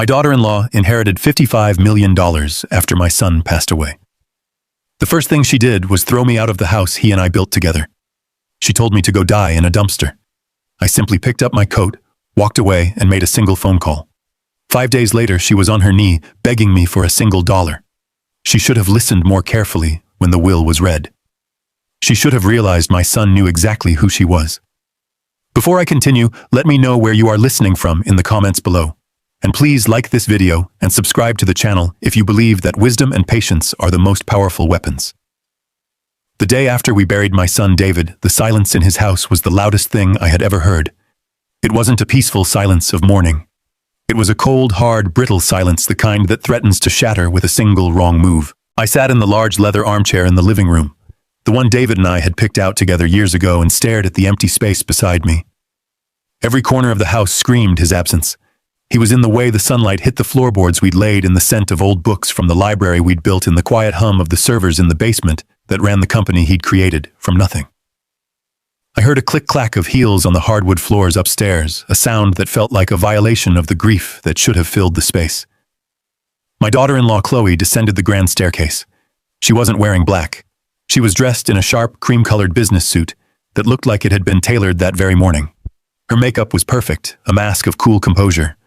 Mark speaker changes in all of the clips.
Speaker 1: My daughter-in-law inherited $55 million after my son passed away. The first thing she did was throw me out of the house he and I built together. She told me to go die in a dumpster. I simply picked up my coat, walked away, and made a single phone call. 5 days later, she was on her knee, begging me for a single dollar. She should have listened more carefully when the will was read. She should have realized my son knew exactly who she was. Before I continue, let me know where you are listening from in the comments below. And please like this video and subscribe to the channel if you believe that wisdom and patience are the most powerful weapons. The day after we buried my son David, the silence in his house was the loudest thing I had ever heard. It wasn't a peaceful silence of mourning. It was a cold, hard, brittle silence, the kind that threatens to shatter with a single wrong move. I sat in the large leather armchair in the living room, the one David and I had picked out together years ago, and stared at the empty space beside me. Every corner of the house screamed his absence. He was in the way the sunlight hit the floorboards we'd laid, in the scent of old books from the library we'd built, in the quiet hum of the servers in the basement that ran the company he'd created from nothing. I heard a click-clack of heels on the hardwood floors upstairs, a sound that felt like a violation of the grief that should have filled the space. My daughter-in-law Chloe descended the grand staircase. She wasn't wearing black. She was dressed in a sharp, cream-colored business suit that looked like it had been tailored that very morning. Her makeup was perfect, a mask of cool composure.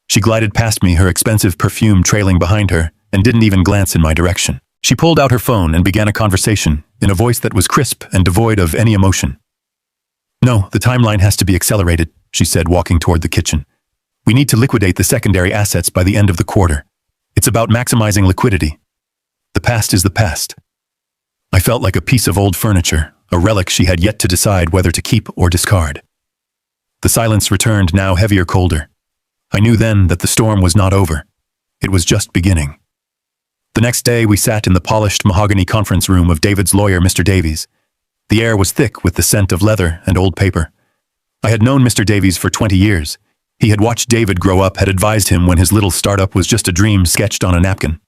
Speaker 1: She glided past me, her expensive perfume trailing behind her, and didn't even glance in my direction. She pulled out her phone and began a conversation in a voice that was crisp and devoid of any emotion. "No, the timeline has to be accelerated," she said, walking toward the kitchen. "We need to liquidate the secondary assets by the end of the quarter. It's about maximizing liquidity. The past is the past." I felt like a piece of old furniture, a relic she had yet to decide whether to keep or discard. The silence returned, now heavier, colder. I knew then that the storm was not over. It was just beginning. The next day, we sat in the polished mahogany conference room of David's lawyer, Mr. Davies. The air was thick with the scent of leather and old paper. I had known Mr. Davies for 20 years. He had watched David grow up, had advised him when his little startup was just a dream sketched on a napkin.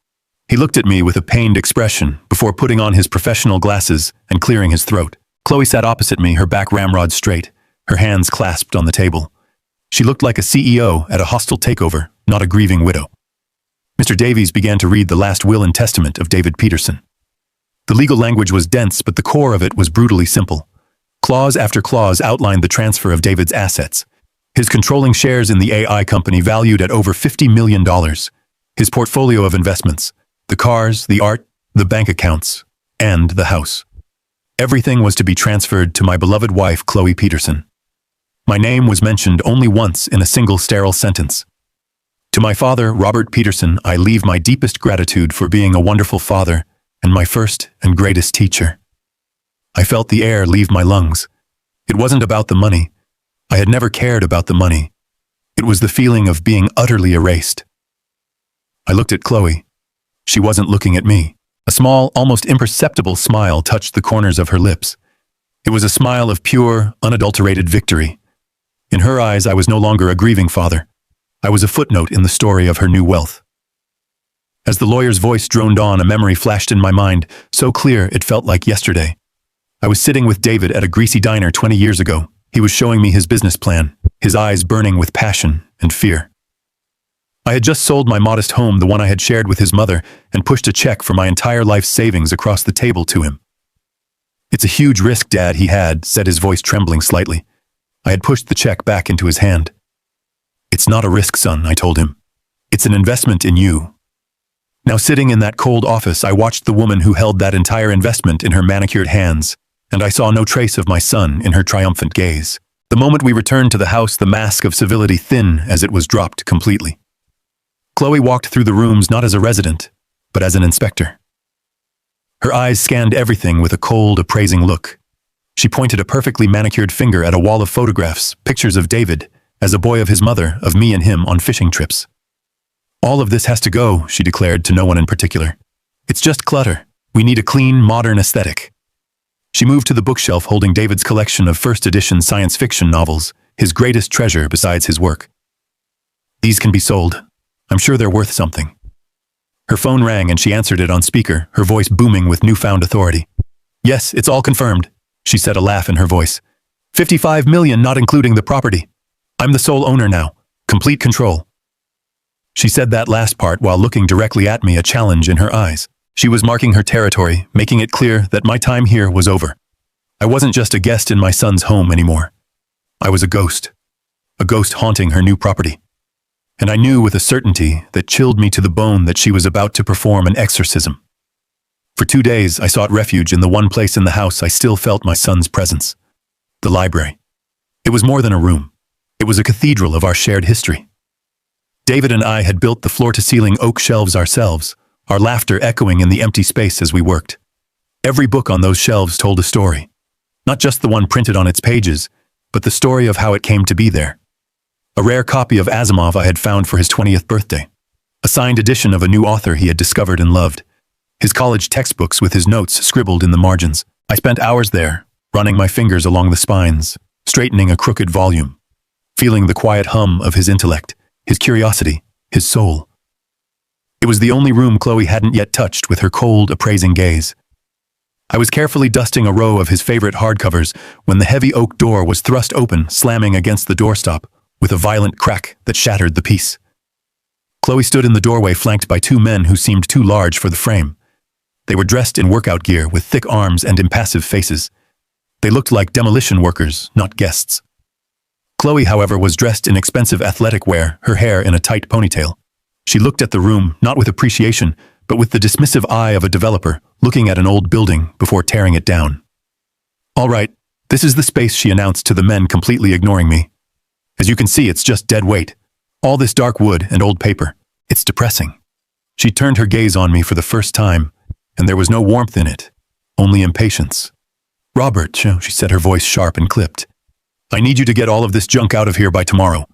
Speaker 1: He looked at me with a pained expression before putting on his professional glasses and clearing his throat. Chloe sat opposite me, her back ramrod straight, her hands clasped on the table. She looked like a CEO at a hostile takeover, not a grieving widow. Mr. Davies began to read the last will and testament of David Peterson. The legal language was dense, but the core of it was brutally simple. Clause after clause outlined the transfer of David's assets. His controlling shares in the AI company valued at over $50 million. His portfolio of investments, the cars, the art, the bank accounts, and the house. Everything was to be transferred to my beloved wife, Chloe Peterson. My name was mentioned only once in a single sterile sentence. To my father, Robert Peterson, I leave my deepest gratitude for being a wonderful father and my first and greatest teacher. I felt the air leave my lungs. It wasn't about the money. I had never cared about the money. It was the feeling of being utterly erased. I looked at Chloe. She wasn't looking at me. A small, almost imperceptible smile touched the corners of her lips. It was a smile of pure, unadulterated victory. In her eyes, I was no longer a grieving father. I was a footnote in the story of her new wealth. As the lawyer's voice droned on, a memory flashed in my mind, so clear it felt like yesterday. I was sitting with David at a greasy diner 20 years ago. He was showing me his business plan, his eyes burning with passion and fear. I had just sold my modest home, the one I had shared with his mother, and pushed a check for my entire life's savings across the table to him. "It's a huge risk, Dad," he had said, his voice trembling slightly. I had pushed the check back into his hand. "It's not a risk, son," I told him. "It's an investment in you." Now, sitting in that cold office, I watched the woman who held that entire investment in her manicured hands, and I saw no trace of my son in her triumphant gaze. The moment we returned to the house, the mask of civility thin as it was dropped completely. Chloe walked through the rooms not as a resident, but as an inspector. Her eyes scanned everything with a cold, appraising look. She pointed a perfectly manicured finger at a wall of photographs, pictures of David, as a boy, of his mother, of me and him on fishing trips. "All of this has to go," she declared to no one in particular. "It's just clutter. We need a clean, modern aesthetic." She moved to the bookshelf holding David's collection of first-edition science fiction novels, his greatest treasure besides his work. "These can be sold. I'm sure they're worth something." Her phone rang and she answered it on speaker, her voice booming with newfound authority. "Yes, it's all confirmed," she said, a laugh in her voice. $55 million, not including the property. I'm the sole owner now. Complete control. She said that last part while looking directly at me, a challenge in her eyes. She was marking her territory, making it clear that my time here was over. I wasn't just a guest in my son's home anymore. I was a ghost haunting her new property. And I knew with a certainty that chilled me to the bone that she was about to perform an exorcism. For 2 days, I sought refuge in the one place in the house I still felt my son's presence. The library. It was more than a room. It was a cathedral of our shared history. David and I had built the floor-to-ceiling oak shelves ourselves, our laughter echoing in the empty space as we worked. Every book on those shelves told a story. Not just the one printed on its pages, but the story of how it came to be there. A rare copy of Asimov I had found for his 20th birthday. A signed edition of a new author he had discovered and loved. His college textbooks with his notes scribbled in the margins. I spent hours there, running my fingers along the spines, straightening a crooked volume, feeling the quiet hum of his intellect, his curiosity, his soul. It was the only room Chloe hadn't yet touched with her cold, appraising gaze. I was carefully dusting a row of his favorite hardcovers when the heavy oak door was thrust open, slamming against the doorstop, with a violent crack that shattered the peace. Chloe stood in the doorway flanked by 2 men who seemed too large for the frame. They were dressed in workout gear with thick arms and impassive faces. They looked like demolition workers, not guests. Chloe, however, was dressed in expensive athletic wear, her hair in a tight ponytail. She looked at the room, not with appreciation, but with the dismissive eye of a developer looking at an old building before tearing it down. "All right, this is the space," she announced to the men, completely ignoring me. "As you can see, it's just dead weight. All this dark wood and old paper. It's depressing." She turned her gaze on me for the first time, and there was no warmth in it, only impatience. "Robert," she said, her voice sharp and clipped, "I need you to get all of this junk out of here by tomorrow.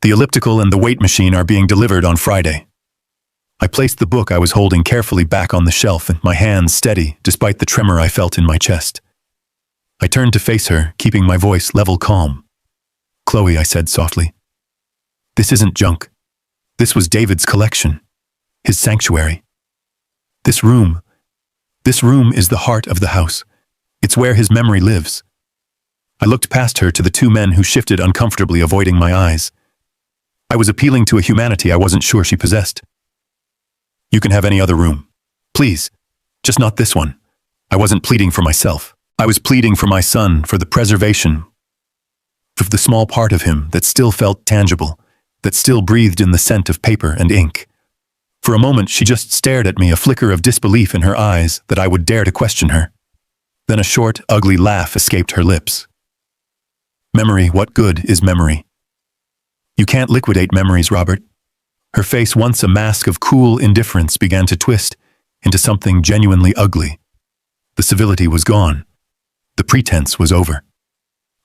Speaker 1: The elliptical and the weight machine are being delivered on Friday." I placed the book I was holding carefully back on the shelf, and my hands steady despite the tremor I felt in my chest. I turned to face her, keeping my voice level calm. "Chloe," I said softly, "this isn't junk. This was David's collection, his sanctuary. This room is the heart of the house. It's where his memory lives." I looked past her to the 2 men who shifted uncomfortably, avoiding my eyes. I was appealing to a humanity I wasn't sure she possessed. "You can have any other room. Please, just not this one." I wasn't pleading for myself. I was pleading for my son, for the preservation of the small part of him that still felt tangible, that still breathed in the scent of paper and ink. For a moment, she just stared at me, a flicker of disbelief in her eyes that I would dare to question her. Then a short, ugly laugh escaped her lips. "Memory, what good is memory? You can't liquidate memories, Robert." Her face, once a mask of cool indifference, began to twist into something genuinely ugly. The civility was gone. The pretense was over.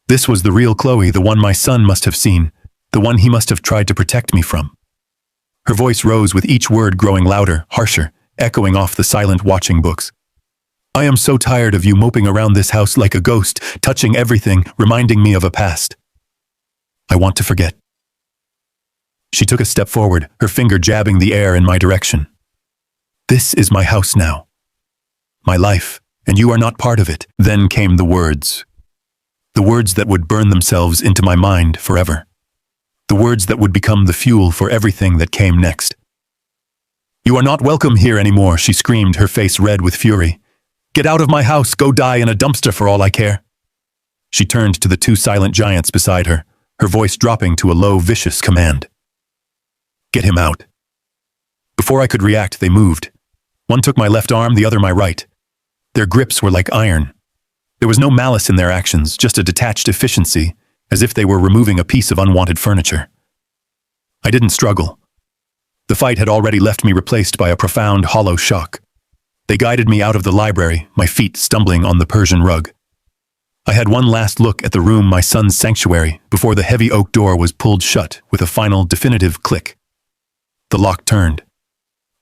Speaker 1: This was the real Chloe, the one my son must have seen, the one he must have tried to protect me from. Her voice rose with each word growing louder, harsher, echoing off the silent watching books. "I am so tired of you moping around this house like a ghost, touching everything, reminding me of a past. I want to forget." She took a step forward, her finger jabbing the air in my direction. "This is my house now. My life, and you are not part of it." Then came the words. The words that would burn themselves into my mind forever. The words that would become the fuel for everything that came next. "You are not welcome here anymore," she screamed, her face red with fury. "Get out of my house, go die in a dumpster for all I care." She turned to the 2 silent giants beside her, her voice dropping to a low, vicious command. "Get him out." Before I could react, they moved. One took my left arm, the other my right. Their grips were like iron. There was no malice in their actions, just a detached efficiency, as if they were removing a piece of unwanted furniture. I didn't struggle. The fight had already left me replaced by a profound, hollow shock. They guided me out of the library, my feet stumbling on the Persian rug. I had one last look at the room, my son's sanctuary, before the heavy oak door was pulled shut with a final, definitive click. The lock turned.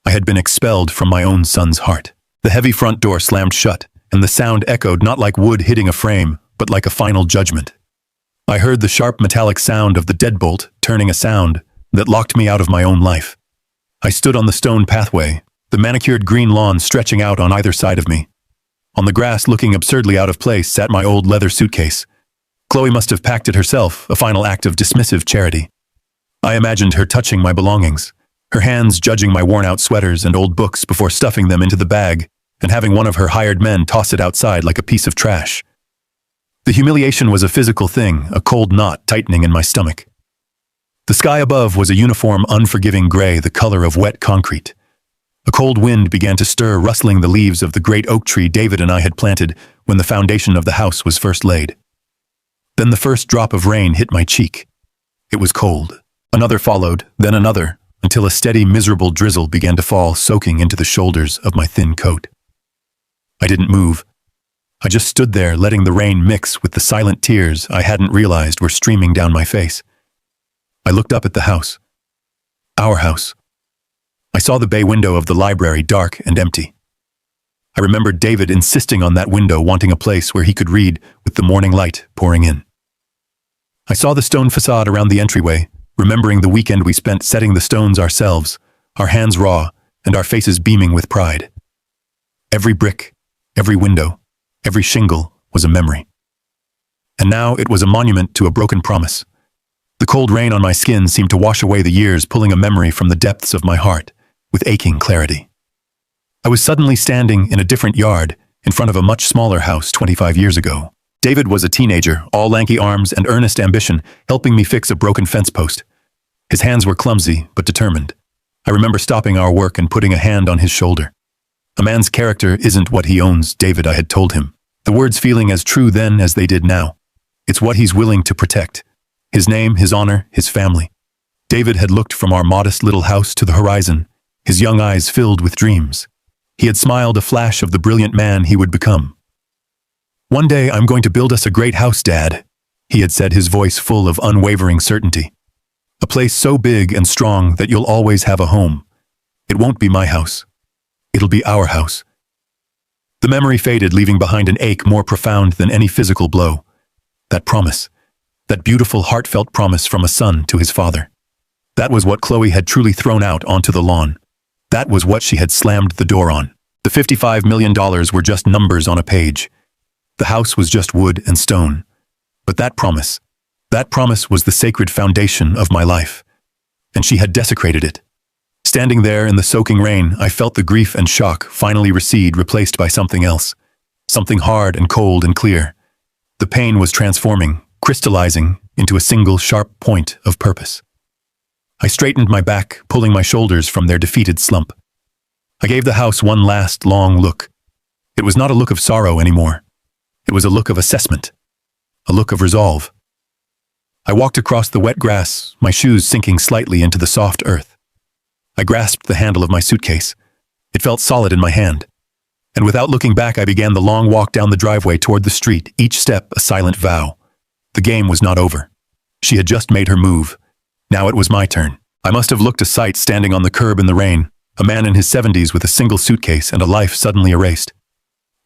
Speaker 1: I had been expelled from my own son's heart. The heavy front door slammed shut, and the sound echoed not like wood hitting a frame, but like a final judgment. I heard the sharp metallic sound of the deadbolt turning, a sound that locked me out of my own life. I stood on the stone pathway, the manicured green lawn stretching out on either side of me. On the grass, looking absurdly out of place, sat my old leather suitcase. Chloe must have packed it herself, a final act of dismissive charity. I imagined her touching my belongings, her hands judging my worn-out sweaters and old books before stuffing them into the bag and having one of her hired men toss it outside like a piece of trash. The humiliation was a physical thing, a cold knot tightening in my stomach. The sky above was a uniform, unforgiving gray, the color of wet concrete. A cold wind began to stir, rustling the leaves of the great oak tree David and I had planted when the foundation of the house was first laid. Then the first drop of rain hit my cheek. It was cold. Another followed, then another, until a steady, miserable drizzle began to fall, soaking into the shoulders of my thin coat. I didn't move. I just stood there, letting the rain mix with the silent tears I hadn't realized were streaming down my face. I looked up at the house. Our house. I saw the bay window of the library, dark and empty. I remembered David insisting on that window, wanting a place where he could read with the morning light pouring in. I saw the stone facade around the entryway, remembering the weekend we spent setting the stones ourselves, our hands raw and our faces beaming with pride. Every brick, every window, every shingle was a memory. And now it was a monument to a broken promise. The cold rain on my skin seemed to wash away the years, pulling a memory from the depths of my heart with aching clarity. I was suddenly standing in a different yard, in front of a much smaller house 25 years ago. David was a teenager, all lanky arms and earnest ambition, helping me fix a broken fence post. His hands were clumsy, but determined. I remember stopping our work and putting a hand on his shoulder. A man's character isn't what he owns, David, I had told him. The words feeling as true then as they did now. It's what he's willing to protect. His name, his honor, his family. David had looked from our modest little house to the horizon, his young eyes filled with dreams. He had smiled a flash of the brilliant man he would become. "One day I'm going to build us a great house, Dad," he had said, his voice full of unwavering certainty. "A place so big and strong that you'll always have a home. It won't be my house. It'll be our house." The memory faded, leaving behind an ache more profound than any physical blow. That promise. That beautiful, heartfelt promise from a son to his father. That was what Chloe had truly thrown out onto the lawn. That was what she had slammed the door on. The $55 million were just numbers on a page. The house was just wood and stone. But that promise was the sacred foundation of my life. And she had desecrated it. Standing there in the soaking rain, I felt the grief and shock finally recede, replaced by something else. Something hard and cold and clear. The pain was transforming, crystallizing into a single sharp point of purpose. I straightened my back, pulling my shoulders from their defeated slump. I gave the house one last, long look. It was not a look of sorrow anymore. It was a look of assessment. A look of resolve. I walked across the wet grass, my shoes sinking slightly into the soft earth. I grasped the handle of my suitcase. It felt solid in my hand. And without looking back, I began the long walk down the driveway toward the street, each step a silent vow. The game was not over. She had just made her move. Now it was my turn. I must have looked a sight standing on the curb in the rain, a man in his 70s with a single suitcase and a life suddenly erased.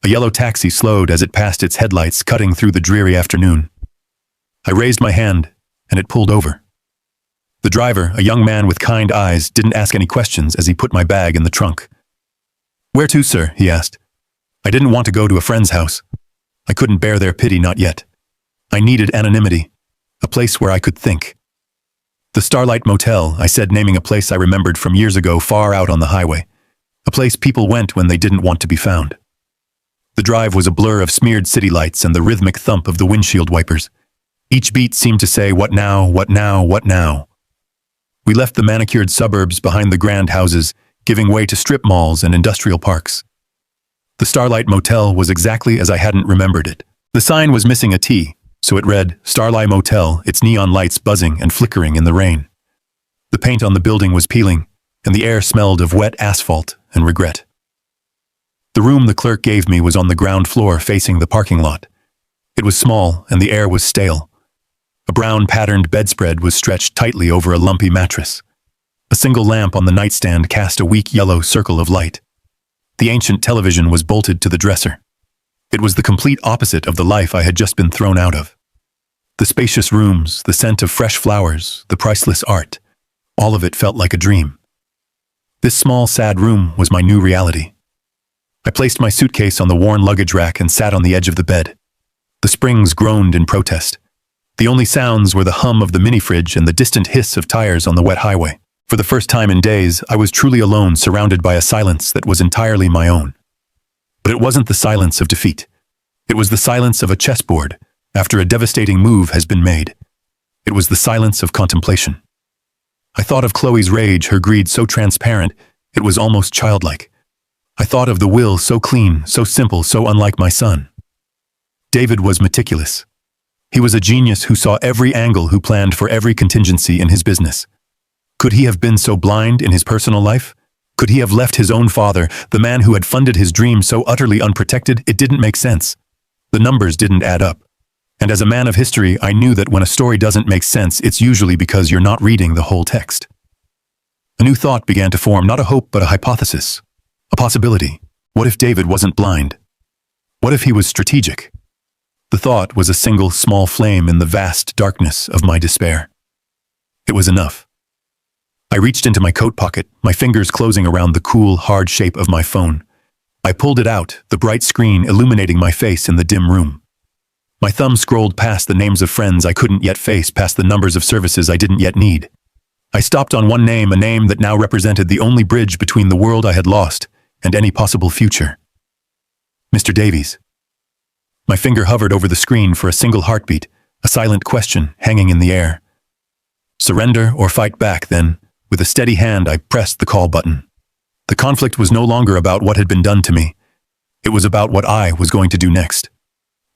Speaker 1: A yellow taxi slowed as it passed its headlights, cutting through the dreary afternoon. I raised my hand, and it pulled over. The driver, a young man with kind eyes, didn't ask any questions as he put my bag in the trunk. "Where to, sir?" he asked. I didn't want to go to a friend's house. I couldn't bear their pity, not yet. I needed anonymity, a place where I could think. "The Starlight Motel," I said, naming a place I remembered from years ago, far out on the highway. A place people went when they didn't want to be found. The drive was a blur of smeared city lights and the rhythmic thump of the windshield wipers. Each beat seemed to say, "What now, what now, what now?" We left the manicured suburbs behind the grand houses, giving way to strip malls and industrial parks. The Starlight Motel was exactly as I hadn't remembered it. The sign was missing a T, so it read, Starlight Motel, its neon lights buzzing and flickering in the rain. The paint on the building was peeling, and the air smelled of wet asphalt and regret. The room the clerk gave me was on the ground floor facing the parking lot. It was small, and the air was stale. A brown patterned bedspread was stretched tightly over a lumpy mattress. A single lamp on the nightstand cast a weak yellow circle of light. The ancient television was bolted to the dresser. It was the complete opposite of the life I had just been thrown out of. The spacious rooms, the scent of fresh flowers, the priceless art, all of it felt like a dream. This small, sad room was my new reality. I placed my suitcase on the worn luggage rack and sat on the edge of the bed. The springs groaned in protest. The only sounds were the hum of the mini-fridge and the distant hiss of tires on the wet highway. For the first time in days, I was truly alone, surrounded by a silence that was entirely my own. But it wasn't the silence of defeat. It was the silence of a chessboard after a devastating move has been made. It was the silence of contemplation. I thought of Chloe's rage, her greed so transparent, it was almost childlike. I thought of the will so clean, so simple, so unlike my son. David was meticulous. He was a genius who saw every angle, who planned for every contingency in his business. Could he have been so blind in his personal life? Could he have left his own father, the man who had funded his dream, so utterly unprotected? It didn't make sense. The numbers didn't add up. And as a man of history, I knew that when a story doesn't make sense, it's usually because you're not reading the whole text. A new thought began to form, not a hope, but a hypothesis. A possibility. What if David wasn't blind? What if he was strategic? The thought was a single small flame in the vast darkness of my despair. It was enough. I reached into my coat pocket, my fingers closing around the cool, hard shape of my phone. I pulled it out, the bright screen illuminating my face in the dim room. My thumb scrolled past the names of friends I couldn't yet face, past the numbers of services I didn't yet need. I stopped on one name, a name that now represented the only bridge between the world I had lost and any possible future. Mr. Davies. My finger hovered over the screen for a single heartbeat, a silent question hanging in the air. Surrender or fight back, then, with a steady hand, I pressed the call button. The conflict was no longer about what had been done to me. It was about what I was going to do next.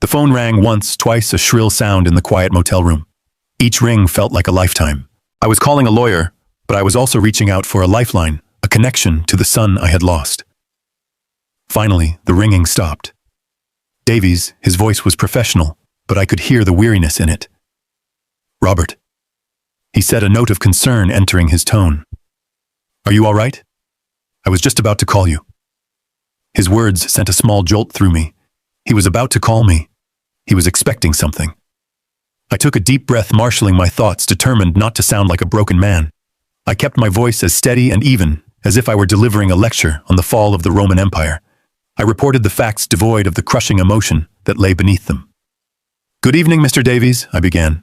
Speaker 1: The phone rang once, twice, a shrill sound in the quiet motel room. Each ring felt like a lifetime. I was calling a lawyer, but I was also reaching out for a lifeline, a connection to the son I had lost. Finally, the ringing stopped. Davies, his voice was professional, but I could hear the weariness in it. Robert. He said, a note of concern entering his tone. Are you all right? I was just about to call you. His words sent a small jolt through me. He was about to call me. He was expecting something. I took a deep breath, marshaling my thoughts, determined not to sound like a broken man. I kept my voice as steady and even, as if I were delivering a lecture on the fall of the Roman Empire. I reported the facts, devoid of the crushing emotion that lay beneath them. Good evening, Mr. Davies, I began.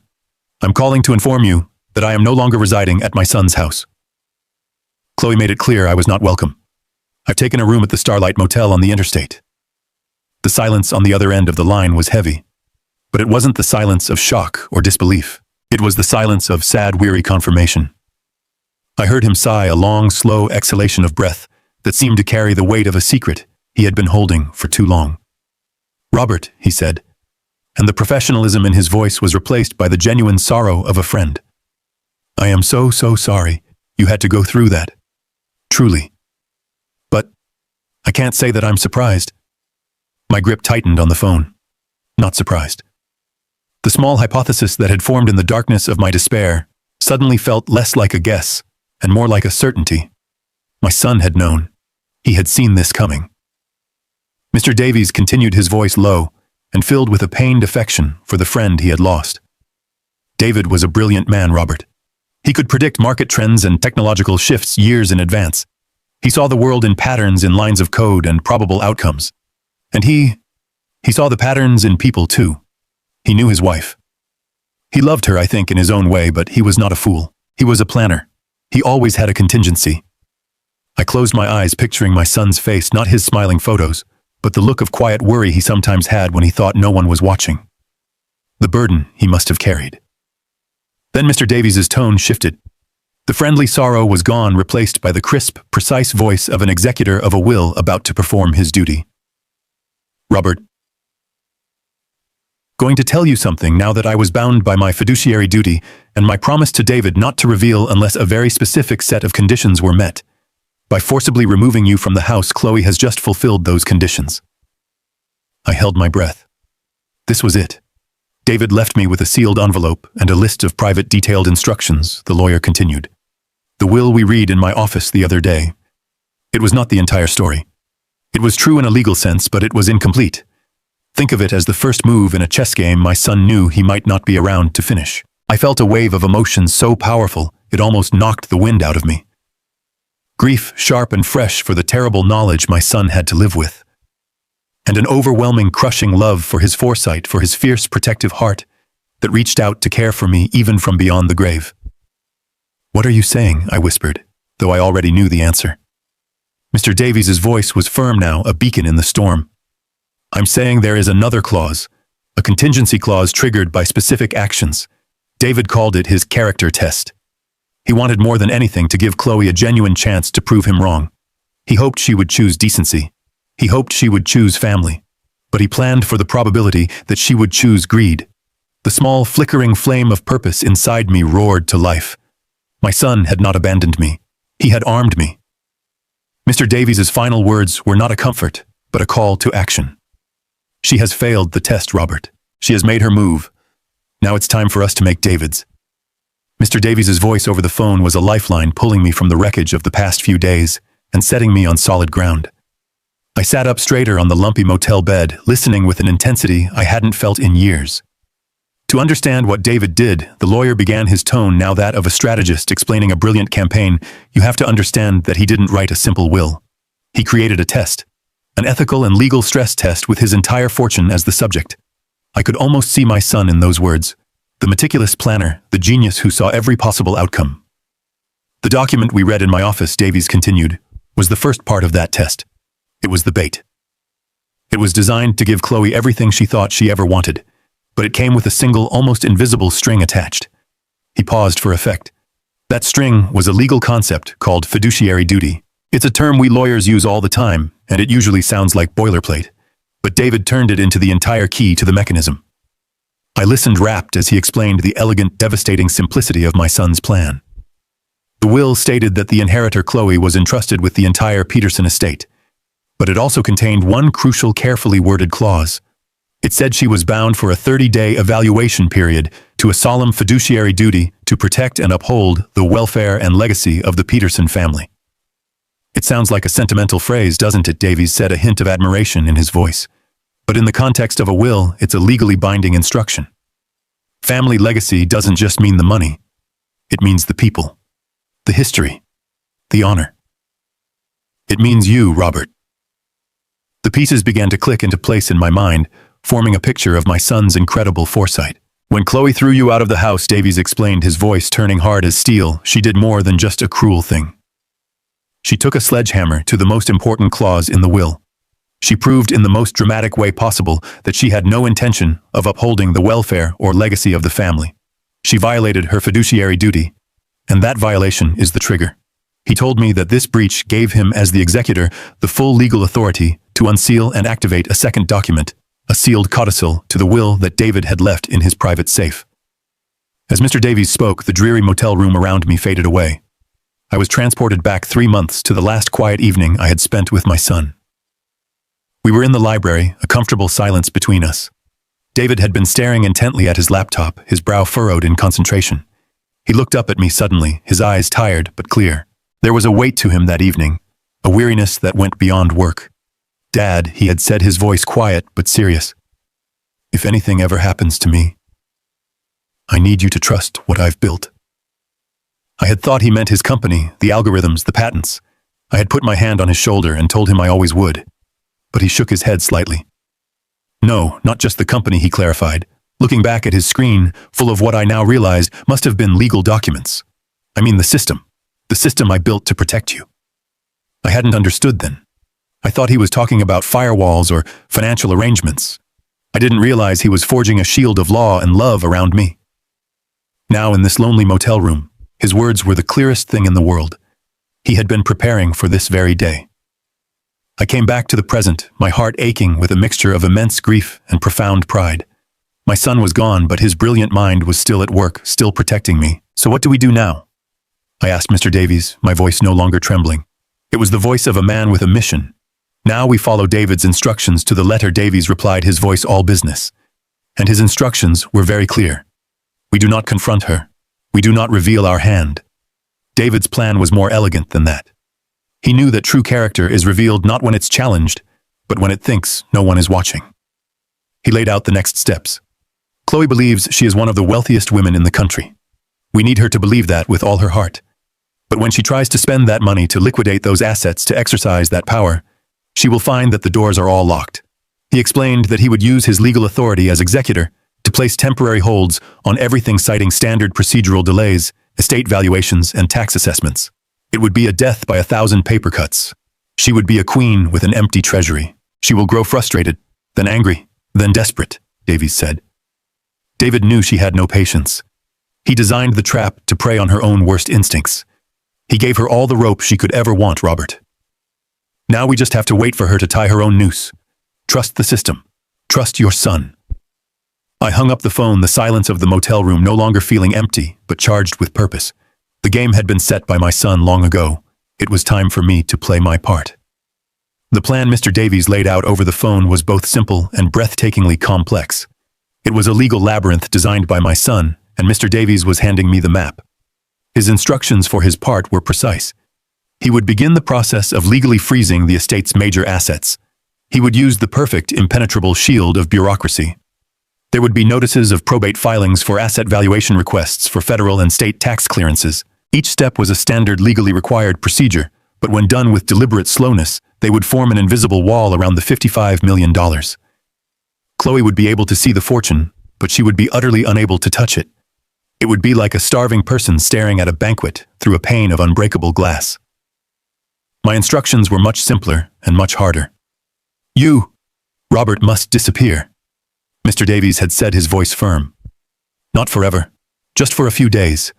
Speaker 1: I'm calling to inform you that I am no longer residing at my son's house. Chloe made it clear I was not welcome. I've taken a room at the Starlight Motel on the interstate. The silence on the other end of the line was heavy, but it wasn't the silence of shock or disbelief. It was the silence of sad, weary confirmation. I heard him sigh, a long, slow exhalation of breath that seemed to carry the weight of a secret he had been holding for too long. Robert, he said, and the professionalism in his voice was replaced by the genuine sorrow of a friend. I am so sorry you had to go through that. Truly. But I can't say that I'm surprised. My grip tightened on the phone. Not surprised. The small hypothesis that had formed in the darkness of my despair suddenly felt less like a guess and more like a certainty. My son had known. He had seen this coming. Mr. Davies continued, his voice low and filled with a pained affection for the friend he had lost. David was a brilliant man, Robert. He could predict market trends and technological shifts years in advance. He saw the world in patterns, in lines of code and probable outcomes. And he saw the patterns in people too. He knew his wife. He loved her, I think, in his own way, but he was not a fool. He was a planner. He always had a contingency. I closed my eyes, picturing my son's face, not his smiling photos, but the look of quiet worry he sometimes had when he thought no one was watching. The burden he must have carried. Then Mr. Davies's tone shifted. The friendly sorrow was gone, replaced by the crisp, precise voice of an executor of a will about to perform his duty. Robert, going to tell you something now that I was bound by my fiduciary duty and my promise to David not to reveal unless a very specific set of conditions were met. By forcibly removing you from the house, Chloe has just fulfilled those conditions. I held my breath. This was it. David left me with a sealed envelope and a list of private detailed instructions, the lawyer continued. The will we read in my office the other day. It was not the entire story. It was true in a legal sense, but it was incomplete. Think of it as the first move in a chess game my son knew he might not be around to finish. I felt a wave of emotion so powerful it almost knocked the wind out of me. Grief, sharp and fresh for the terrible knowledge my son had to live with. And an overwhelming, crushing love for his foresight, for his fierce, protective heart that reached out to care for me even from beyond the grave. "What are you saying?" I whispered, though I already knew the answer. Mr. Davies's voice was firm now, a beacon in the storm. "I'm saying there is another clause, a contingency clause triggered by specific actions. David called it his character test. He wanted more than anything to give Chloe a genuine chance to prove him wrong. He hoped she would choose decency. He hoped she would choose family. But he planned for the probability that she would choose greed. The small, flickering flame of purpose inside me roared to life. My son had not abandoned me. He had armed me. Mr. Davies's final words were not a comfort, but a call to action. "She has failed the test, Robert. She has made her move. Now it's time for us to make David's." Mr. Davies's voice over the phone was a lifeline, pulling me from the wreckage of the past few days and setting me on solid ground. I sat up straighter on the lumpy motel bed, listening with an intensity I hadn't felt in years. To understand what David did, the lawyer began his tone now that of a strategist explaining a brilliant campaign. You have to understand that he didn't write a simple will. He created a test, an ethical and legal stress test with his entire fortune as the subject. I could almost see my son in those words, the meticulous planner, the genius who saw every possible outcome. "The document we read in my office," Davies continued, "was the first part of that test. It was the bait. It was designed to give Chloe everything she thought she ever wanted, but it came with a single, almost invisible string attached." He paused for effect. That string was a legal concept called fiduciary duty. It's a term we lawyers use all the time, and it usually sounds like boilerplate. But David turned it into the entire key to the mechanism. I listened rapt as he explained the elegant, devastating simplicity of my son's plan. The will stated that the inheritor Chloe was entrusted with the entire Peterson estate, but it also contained one crucial, carefully worded clause. It said she was bound for a 30-day evaluation period to a solemn fiduciary duty to protect and uphold the welfare and legacy of the Peterson family. "It sounds like a sentimental phrase, doesn't it?" Davies said, a hint of admiration in his voice. "But in the context of a will, it's a legally binding instruction. Family legacy doesn't just mean the money. It means the people, the history, the honor. It means you, Robert." The pieces began to click into place in my mind, forming a picture of my son's incredible foresight. "When Chloe threw you out of the house," Davies explained, his voice turning hard as steel, "she did more than just a cruel thing. She took a sledgehammer to the most important clause in the will. She proved in the most dramatic way possible that she had no intention of upholding the welfare or legacy of the family. She violated her fiduciary duty, and that violation is the trigger. He told me that this breach gave him, as the executor, the full legal authority to unseal and activate a second document, a sealed codicil to the will that David had left in his private safe." As Mr. Davies spoke, the dreary motel room around me faded away. I was transported back 3 months to the last quiet evening I had spent with my son. We were in the library, a comfortable silence between us. David had been staring intently at his laptop, his brow furrowed in concentration. He looked up at me suddenly, his eyes tired but clear. There was a weight to him that evening, a weariness that went beyond work. "Dad," he had said, his voice quiet but serious, "if anything ever happens to me, I need you to trust what I've built." I had thought he meant his company, the algorithms, the patents. I had put my hand on his shoulder and told him I always would. But he shook his head slightly. "No, not just the company," he clarified, looking back at his screen, full of what I now realized must have been legal documents. "I mean the system I built to protect you." I hadn't understood then. I thought he was talking about firewalls or financial arrangements. I didn't realize he was forging a shield of law and love around me. Now in this lonely motel room, his words were the clearest thing in the world. He had been preparing for this very day. I came back to the present, my heart aching with a mixture of immense grief and profound pride. My son was gone, but his brilliant mind was still at work, still protecting me. "So what do we do now?" I asked Mr. Davies, my voice no longer trembling. It was the voice of a man with a mission. "Now we follow David's instructions to the letter," Davies replied, his voice all business. And his instructions were very clear. We do not confront her. We do not reveal our hand. David's plan was more elegant than that. He knew that true character is revealed not when it's challenged, but when it thinks no one is watching. He laid out the next steps. "Chloe believes she is one of the wealthiest women in the country. We need her to believe that with all her heart. But when she tries to spend that money to liquidate those assets, to exercise that power, she will find that the doors are all locked." He explained that he would use his legal authority as executor to place temporary holds on everything, citing standard procedural delays estate valuations, and tax assessments. It would be a death by 1,000 paper cuts. She would be a queen with an empty treasury. She will grow frustrated, then angry, then desperate, Davies said. David knew she had no patience. He designed the trap to prey on her own worst instincts. He gave her all the rope she could ever want, Robert. Now we just have to wait for her to tie her own noose. Trust the system. Trust your son. I hung up the phone, the silence of the motel room no longer feeling empty, but charged with purpose. The game had been set by my son long ago. It was time for me to play my part. The plan Mr. Davies laid out over the phone was both simple and breathtakingly complex. It was a legal labyrinth designed by my son, and Mr. Davies was handing me the map. His instructions for his part were precise. He would begin the process of legally freezing the estate's major assets. He would use the perfect, impenetrable shield of bureaucracy. There would be notices of probate filings for asset valuation requests for federal and state tax clearances. Each step was a standard legally required procedure, but when done with deliberate slowness, they would form an invisible wall around the $55 million. Chloe would be able to see the fortune, but she would be utterly unable to touch it. It would be like a starving person staring at a banquet through a pane of unbreakable glass. My instructions were much simpler and much harder. You, Robert, must disappear. Mr. Davies had said, his voice firm. Not forever, just for a few days.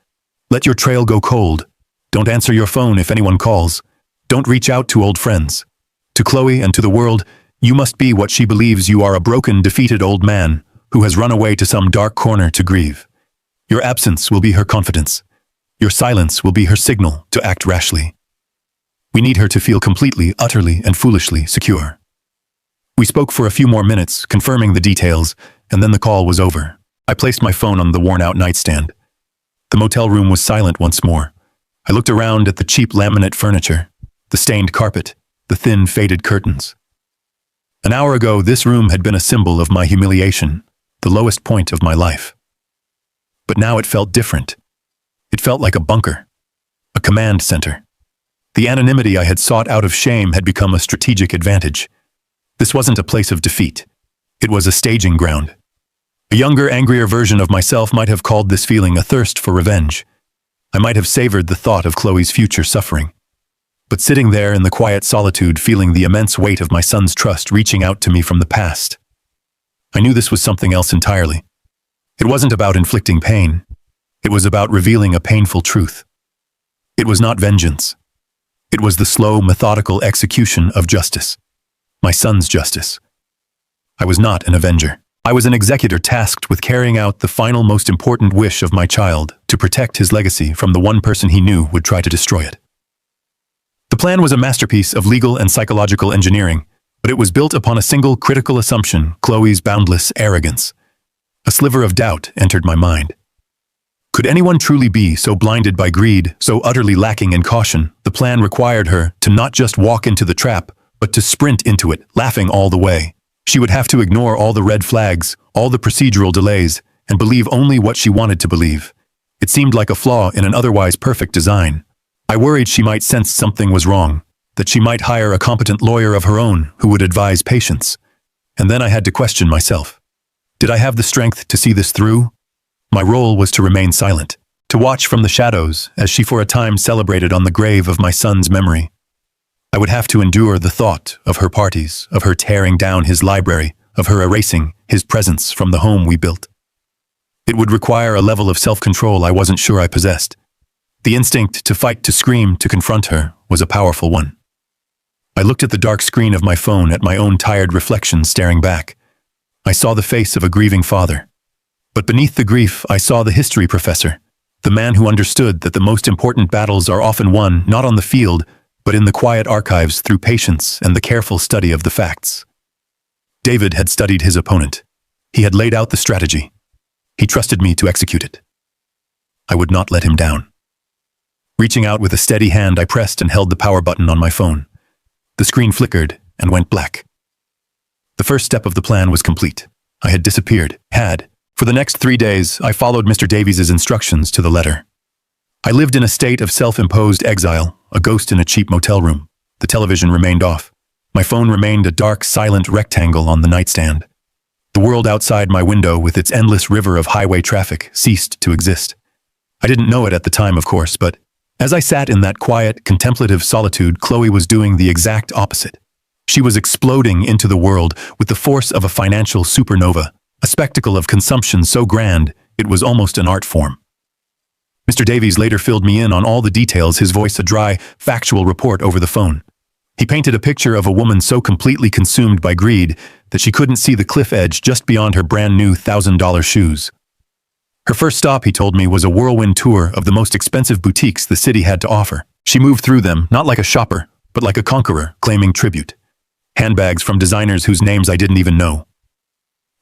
Speaker 1: Let your trail go cold. Don't answer your phone if anyone calls. Don't reach out to old friends. To Chloe and to the world, you must be what she believes you are, a broken, defeated old man who has run away to some dark corner to grieve. Your absence will be her confidence. Your silence will be her signal to act rashly. We need her to feel completely, utterly, and foolishly secure. We spoke for a few more minutes, confirming the details, and then the call was over. I placed my phone on the worn-out nightstand. The motel room was silent once more. I looked around at the cheap laminate furniture, the stained carpet, the thin, faded curtains. An hour ago, this room had been a symbol of my humiliation, the lowest point of my life. But now it felt different. It felt like a bunker, a command center. The anonymity I had sought out of shame had become a strategic advantage. This wasn't a place of defeat. It was a staging ground. A younger, angrier version of myself might have called this feeling a thirst for revenge. I might have savored the thought of Chloe's future suffering. But sitting there in the quiet solitude, feeling the immense weight of my son's trust reaching out to me from the past, I knew this was something else entirely. It wasn't about inflicting pain. It was about revealing a painful truth. It was not vengeance. It was the slow, methodical execution of justice. My son's justice. I was not an avenger. I was an executor tasked with carrying out the final, most important wish of my child, to protect his legacy from the one person he knew would try to destroy it. The plan was a masterpiece of legal and psychological engineering, but it was built upon a single critical assumption: Chloe's boundless arrogance. A sliver of doubt entered my mind. Could anyone truly be so blinded by greed, so utterly lacking in caution? The plan required her to not just walk into the trap, but to sprint into it, laughing all the way. She would have to ignore all the red flags, all the procedural delays, and believe only what she wanted to believe. It seemed like a flaw in an otherwise perfect design. I worried she might sense something was wrong, that she might hire a competent lawyer of her own who would advise patience. And then I had to question myself. Did I have the strength to see this through? My role was to remain silent, to watch from the shadows as she for a time celebrated on the grave of my son's memory. I would have to endure the thought of her parties, of her tearing down his library, of her erasing his presence from the home we built. It would require a level of self-control I wasn't sure I possessed. The instinct to fight, to scream, to confront her was a powerful one. I looked at the dark screen of my phone, at my own tired reflection staring back. I saw the face of a grieving father. But beneath the grief, I saw the history professor, the man who understood that the most important battles are often won not on the field, but in the quiet archives through patience and the careful study of the facts. David had studied his opponent. He had laid out the strategy. He trusted me to execute it. I would not let him down. Reaching out with a steady hand, I pressed and held the power button on my phone. The screen flickered and went black. The first step of the plan was complete. I had disappeared. For the next 3 days, I followed Mr. Davies's instructions to the letter. I lived in a state of self-imposed exile, a ghost in a cheap motel room. The television remained off. My phone remained a dark, silent rectangle on the nightstand. The world outside my window, with its endless river of highway traffic, ceased to exist. I didn't know it at the time, of course, but as I sat in that quiet, contemplative solitude, Chloe was doing the exact opposite. She was exploding into the world with the force of a financial supernova, a spectacle of consumption so grand it was almost an art form. Mr. Davies later filled me in on all the details, his voice a dry, factual report over the phone. He painted a picture of a woman so completely consumed by greed that she couldn't see the cliff edge just beyond her brand new $1,000 shoes. Her first stop, he told me, was a whirlwind tour of the most expensive boutiques the city had to offer. She moved through them, not like a shopper, but like a conqueror, claiming tribute. Handbags from designers whose names I didn't even know.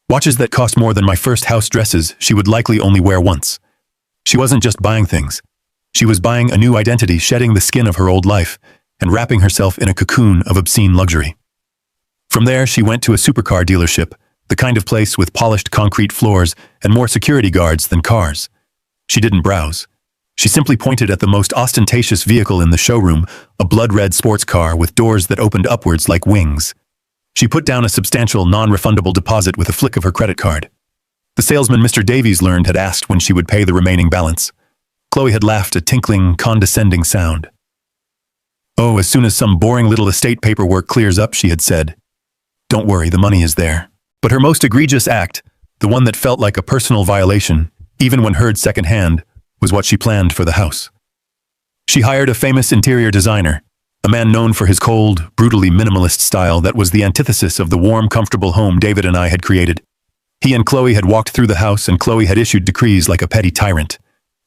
Speaker 1: Watches that cost more than my first house dresses she would likely only wear once. She wasn't just buying things. She was buying a new identity, shedding the skin of her old life, and wrapping herself in a cocoon of obscene luxury. From there, she went to a supercar dealership, the kind of place with polished concrete floors and more security guards than cars. She didn't browse. She simply pointed at the most ostentatious vehicle in the showroom, a blood-red sports car with doors that opened upwards like wings. She put down a substantial, non-refundable deposit with a flick of her credit card. The salesman Mr. Davies learned had asked when she would pay the remaining balance. Chloe had laughed a tinkling, condescending sound. "Oh, as soon as some boring little estate paperwork clears up," she had said. "Don't worry, the money is there." But her most egregious act, the one that felt like a personal violation, even when heard secondhand, was what she planned for the house. She hired a famous interior designer, a man known for his cold, brutally minimalist style that was the antithesis of the warm, comfortable home David and I had created. He and Chloe had walked through the house, and Chloe had issued decrees like a petty tyrant.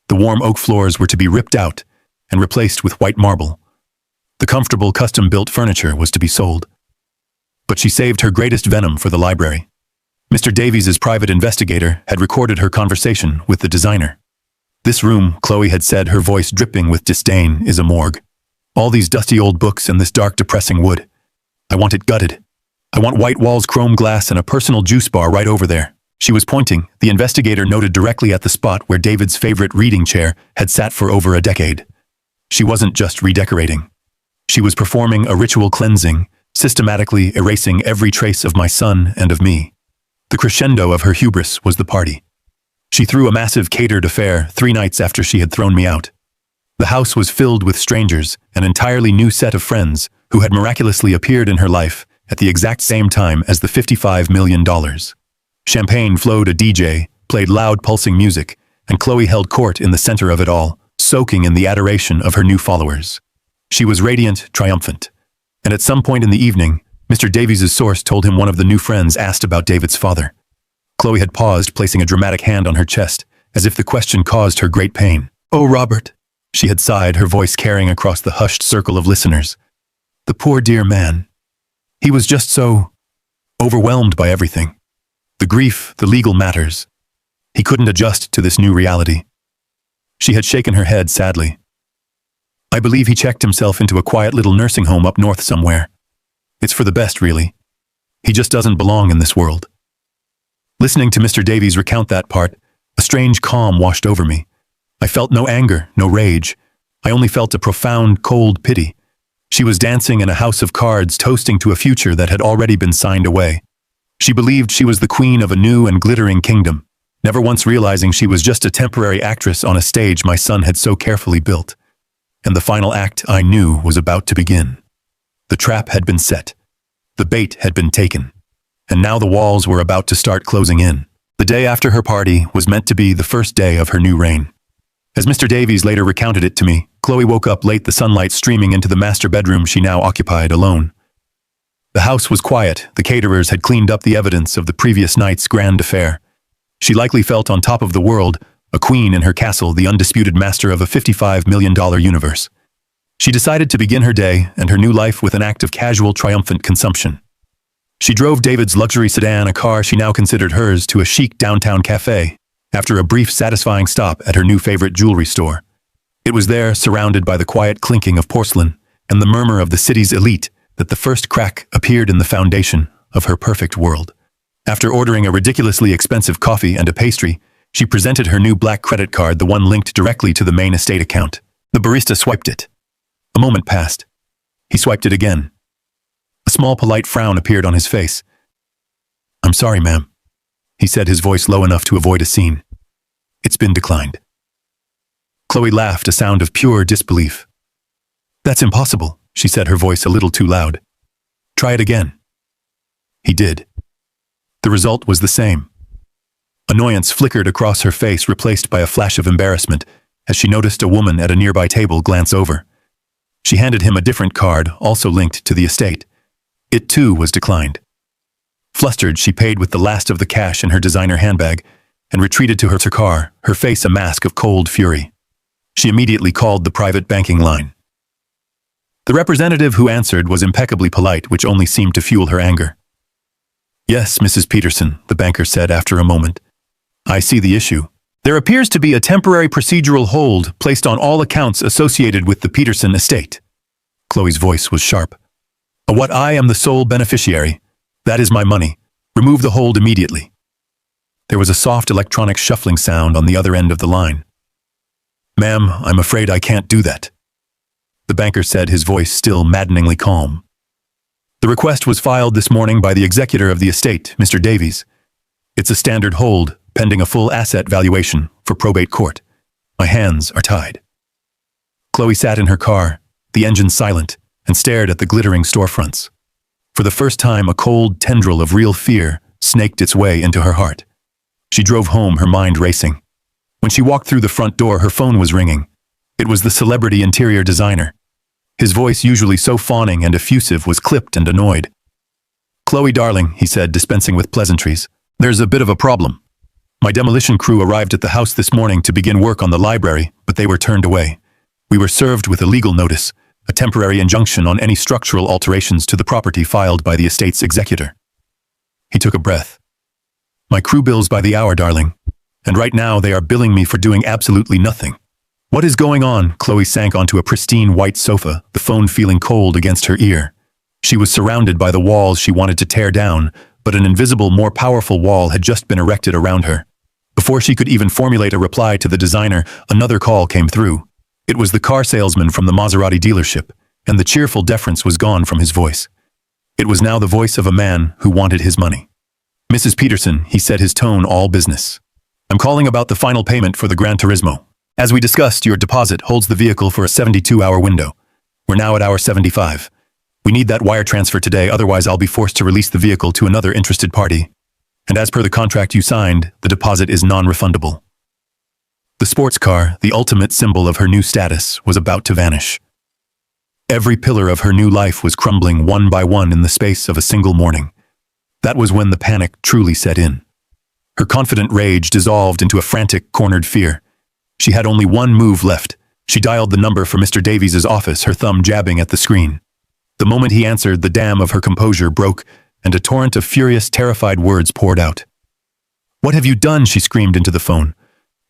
Speaker 1: The warm oak floors were to be ripped out and replaced with white marble. The comfortable, custom-built furniture was to be sold. But she saved her greatest venom for the library. Mr. Davies's private investigator had recorded her conversation with the designer. "This room," Chloe had said, her voice dripping with disdain, "is a morgue. All these dusty old books and this dark, depressing wood. I want it gutted. I want white walls, chrome glass, and a personal juice bar right over there." She was pointing. The investigator noted directly at the spot where David's favorite reading chair had sat for over a decade. She wasn't just redecorating. She was performing a ritual cleansing, systematically erasing every trace of my son and of me. The crescendo of her hubris was the party. She threw a massive catered affair 3 nights after she had thrown me out. The house was filled with strangers, an entirely new set of friends who had miraculously appeared in her life at the exact same time as the $55 million. Champagne flowed, a DJ played loud pulsing music, and Chloe held court in the center of it all, soaking in the adoration of her new followers. She was radiant, triumphant. And at some point in the evening, Mr. Davies's source told him one of the new friends asked about David's father. Chloe had paused, placing a dramatic hand on her chest, as if the question caused her great pain. "Oh, Robert," she had sighed, her voice carrying across the hushed circle of listeners. "The poor dear man. He was just so overwhelmed by everything. The grief, the legal matters. He couldn't adjust to this new reality." She had shaken her head sadly. "I believe he checked himself into a quiet little nursing home up north somewhere. It's for the best, really. He just doesn't belong in this world." Listening to Mr. Davies recount that part, a strange calm washed over me. I felt no anger, no rage. I only felt a profound, cold pity. She was dancing in a house of cards, toasting to a future that had already been signed away. She believed she was the queen of a new and glittering kingdom, never once realizing she was just a temporary actress on a stage my son had so carefully built. And the final act, I knew, was about to begin. The trap had been set. The bait had been taken. And now the walls were about to start closing in. The day after her party was meant to be the first day of her new reign. As Mr. Davies later recounted it to me, Chloe woke up late, the sunlight streaming into the master bedroom she now occupied alone. The house was quiet. The caterers had cleaned up the evidence of the previous night's grand affair. She likely felt on top of the world, a queen in her castle, the undisputed master of a $55 million universe. She decided to begin her day and her new life with an act of casual, triumphant consumption. She drove David's luxury sedan, a car she now considered hers, to a chic downtown cafe, after a brief, satisfying stop at her new favorite jewelry store. It was there, surrounded by the quiet clinking of porcelain and the murmur of the city's elite, that the first crack appeared in the foundation of her perfect world. After ordering a ridiculously expensive coffee and a pastry, she presented her new black credit card, the one linked directly to the main estate account. The barista swiped it. A moment passed. He swiped it again. A small, polite frown appeared on his face. "I'm sorry, ma'am," he said, his voice low enough to avoid a scene. "It's been declined." Chloe laughed, a sound of pure disbelief. That's impossible, she said, her voice a little too loud. Try it again. He did. The result was the same. Annoyance flickered across her face, replaced by a flash of embarrassment, as she noticed a woman at a nearby table glance over. She handed him a different card, also linked to the estate. It too was declined. Flustered, she paid with the last of the cash in her designer handbag and retreated to her car, her face a mask of cold fury. She immediately called the private banking line. The representative who answered was impeccably polite, which only seemed to fuel her anger. Yes, Mrs. Peterson, the banker said after a moment. I see the issue. There appears to be a temporary procedural hold placed on all accounts associated with the Peterson estate. Chloe's voice was sharp. What I am the sole beneficiary. That is my money. Remove the hold immediately. There was a soft electronic shuffling sound on the other end of the line. Ma'am, I'm afraid I can't do that. The banker said, his voice still maddeningly calm. The request was filed this morning by the executor of the estate, Mr. Davies. It's a standard hold, pending a full asset valuation for probate court. My hands are tied. Chloe sat in her car, the engine silent, and stared at the glittering storefronts. For the first time, a cold tendril of real fear snaked its way into her heart. She drove home, her mind racing. When she walked through the front door, her phone was ringing. It was the celebrity interior designer. His voice, usually so fawning and effusive, was clipped and annoyed. Chloe, darling, he said, dispensing with pleasantries. There's a bit of a problem. My demolition crew arrived at the house this morning to begin work on the library, but they were turned away. We were served with a legal notice, a temporary injunction on any structural alterations to the property filed by the estate's executor. He took a breath. My crew bills by the hour, darling, and right now they are billing me for doing absolutely nothing. What is going on? Chloe sank onto a pristine white sofa, the phone feeling cold against her ear. She was surrounded by the walls she wanted to tear down, but an invisible, more powerful wall had just been erected around her. Before she could even formulate a reply to the designer, another call came through. It was the car salesman from the Maserati dealership, and the cheerful deference was gone from his voice. It was now the voice of a man who wanted his money. Mrs. Peterson, he said, his tone all business. I'm calling about the final payment for the Gran Turismo. As we discussed, your deposit holds the vehicle for a 72-hour window. We're now at hour 75. We need that wire transfer today, otherwise I'll be forced to release the vehicle to another interested party. And as per the contract you signed, the deposit is non-refundable. The sports car, the ultimate symbol of her new status, was about to vanish. Every pillar of her new life was crumbling one by one in the space of a single morning. That was when the panic truly set in. Her confident rage dissolved into a frantic, cornered fear. She had only one move left. She dialed the number for Mr. Davies' office, her thumb jabbing at the screen. The moment he answered, the dam of her composure broke, and a torrent of furious, terrified words poured out. What have you done? She screamed into the phone.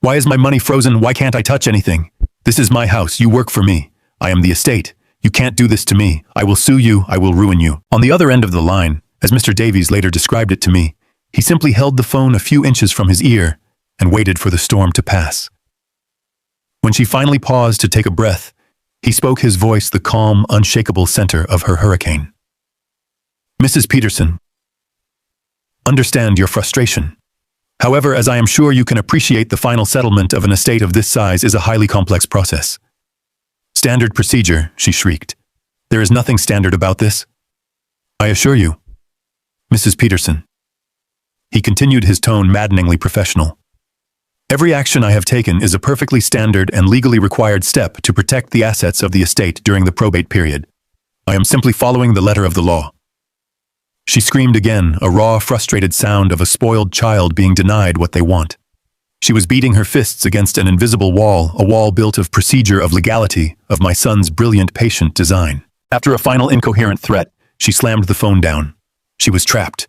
Speaker 1: Why is my money frozen? Why can't I touch anything? This is my house. You work for me. I am the estate. You can't do this to me. I will sue you. I will ruin you. On the other end of the line, as Mr. Davies later described it to me, he simply held the phone a few inches from his ear and waited for the storm to pass. When she finally paused to take a breath, he spoke, his voice the calm, unshakable center of her hurricane. Mrs. Peterson, understand your frustration. However, as I am sure you can appreciate, the final settlement of an estate of this size is a highly complex process. Standard procedure, she shrieked. There is nothing standard about this. I assure you. Mrs. Peterson. He continued, his tone maddeningly professional. Every action I have taken is a perfectly standard and legally required step to protect the assets of the estate during the probate period. I am simply following the letter of the law. She screamed again, a raw, frustrated sound of a spoiled child being denied what they want. She was beating her fists against an invisible wall, a wall built of procedure, of legality, of my son's brilliant, patient design. After a final incoherent threat, she slammed the phone down. She was trapped.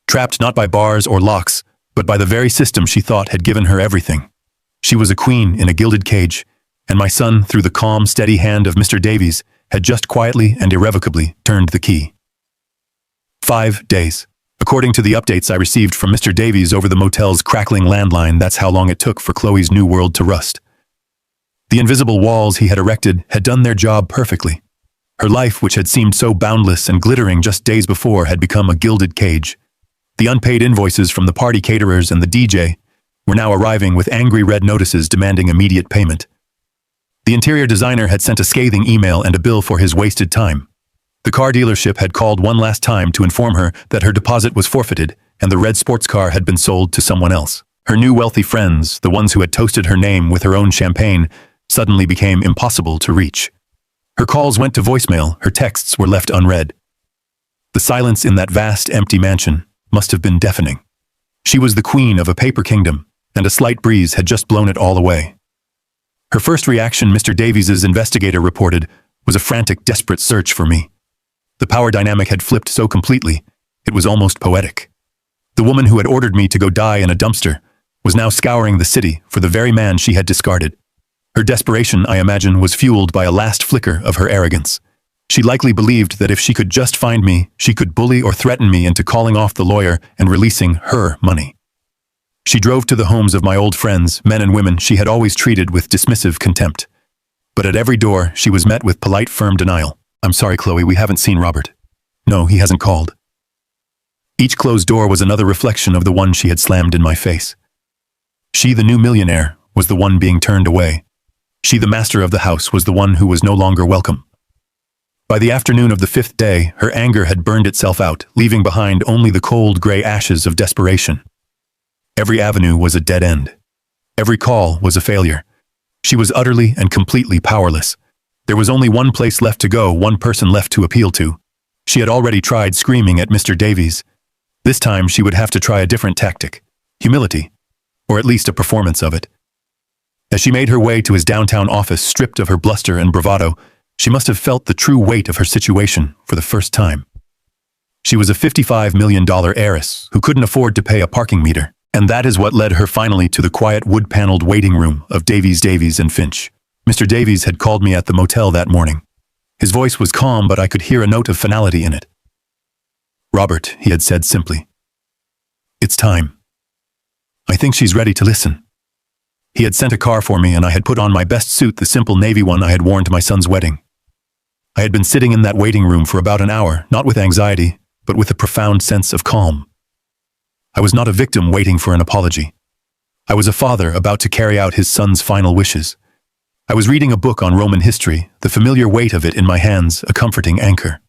Speaker 1: Trapped not by bars or locks, but by the very system she thought had given her everything. She was a queen in a gilded cage, and my son, through the calm, steady hand of Mr. Davies, had just quietly and irrevocably turned the key. 5 days. According to the updates I received from Mr. Davies over the motel's crackling landline, that's how long it took for Chloe's new world to rust. The invisible walls he had erected had done their job perfectly. Her life, which had seemed so boundless and glittering just days before, had become a gilded cage. The unpaid invoices from the party caterers and the DJ were now arriving with angry red notices demanding immediate payment. The interior designer had sent a scathing email and a bill for his wasted time. The car dealership had called one last time to inform her that her deposit was forfeited and the red sports car had been sold to someone else. Her new wealthy friends, the ones who had toasted her name with her own champagne, suddenly became impossible to reach. Her calls went to voicemail, her texts were left unread. The silence in that vast, empty mansion must have been deafening. She was the queen of a paper kingdom, and a slight breeze had just blown it all away. Her first reaction, Mr. Davies's investigator reported, was a frantic, desperate search for me. The power dynamic had flipped so completely, it was almost poetic. The woman who had ordered me to go die in a dumpster was now scouring the city for the very man she had discarded. Her desperation, I imagine, was fueled by a last flicker of her arrogance. She likely believed that if she could just find me, she could bully or threaten me into calling off the lawyer and releasing her money. She drove to the homes of my old friends, men and women she had always treated with dismissive contempt. But at every door, she was met with polite, firm denial. "I'm sorry, Chloe, we haven't seen Robert. No, he hasn't called." Each closed door was another reflection of the one she had slammed in my face. She, the new millionaire, was the one being turned away. She, the master of the house, was the one who was no longer welcome. By the afternoon of the 5th day, her anger had burned itself out, leaving behind only the cold, gray ashes of desperation. Every avenue was a dead end. Every call was a failure. She was utterly and completely powerless. There was only one place left to go, one person left to appeal to. She had already tried screaming at Mr. Davies. This time she would have to try a different tactic. Humility. Or at least a performance of it. As she made her way to his downtown office, stripped of her bluster and bravado, she must have felt the true weight of her situation for the first time. She was a $55 million heiress who couldn't afford to pay a parking meter, and that is what led her finally to the quiet wood-paneled waiting room of Davies and Finch. Mr. Davies had called me at the motel that morning. His voice was calm, but I could hear a note of finality in it. "Robert," he had said simply. "It's time. I think she's ready to listen." He had sent a car for me, and I had put on my best suit, the simple navy one I had worn to my son's wedding. I had been sitting in that waiting room for about an hour, not with anxiety, but with a profound sense of calm. I was not a victim waiting for an apology. I was a father about to carry out his son's final wishes. I was reading a book on Roman history, the familiar weight of it in my hands, a comforting anchor.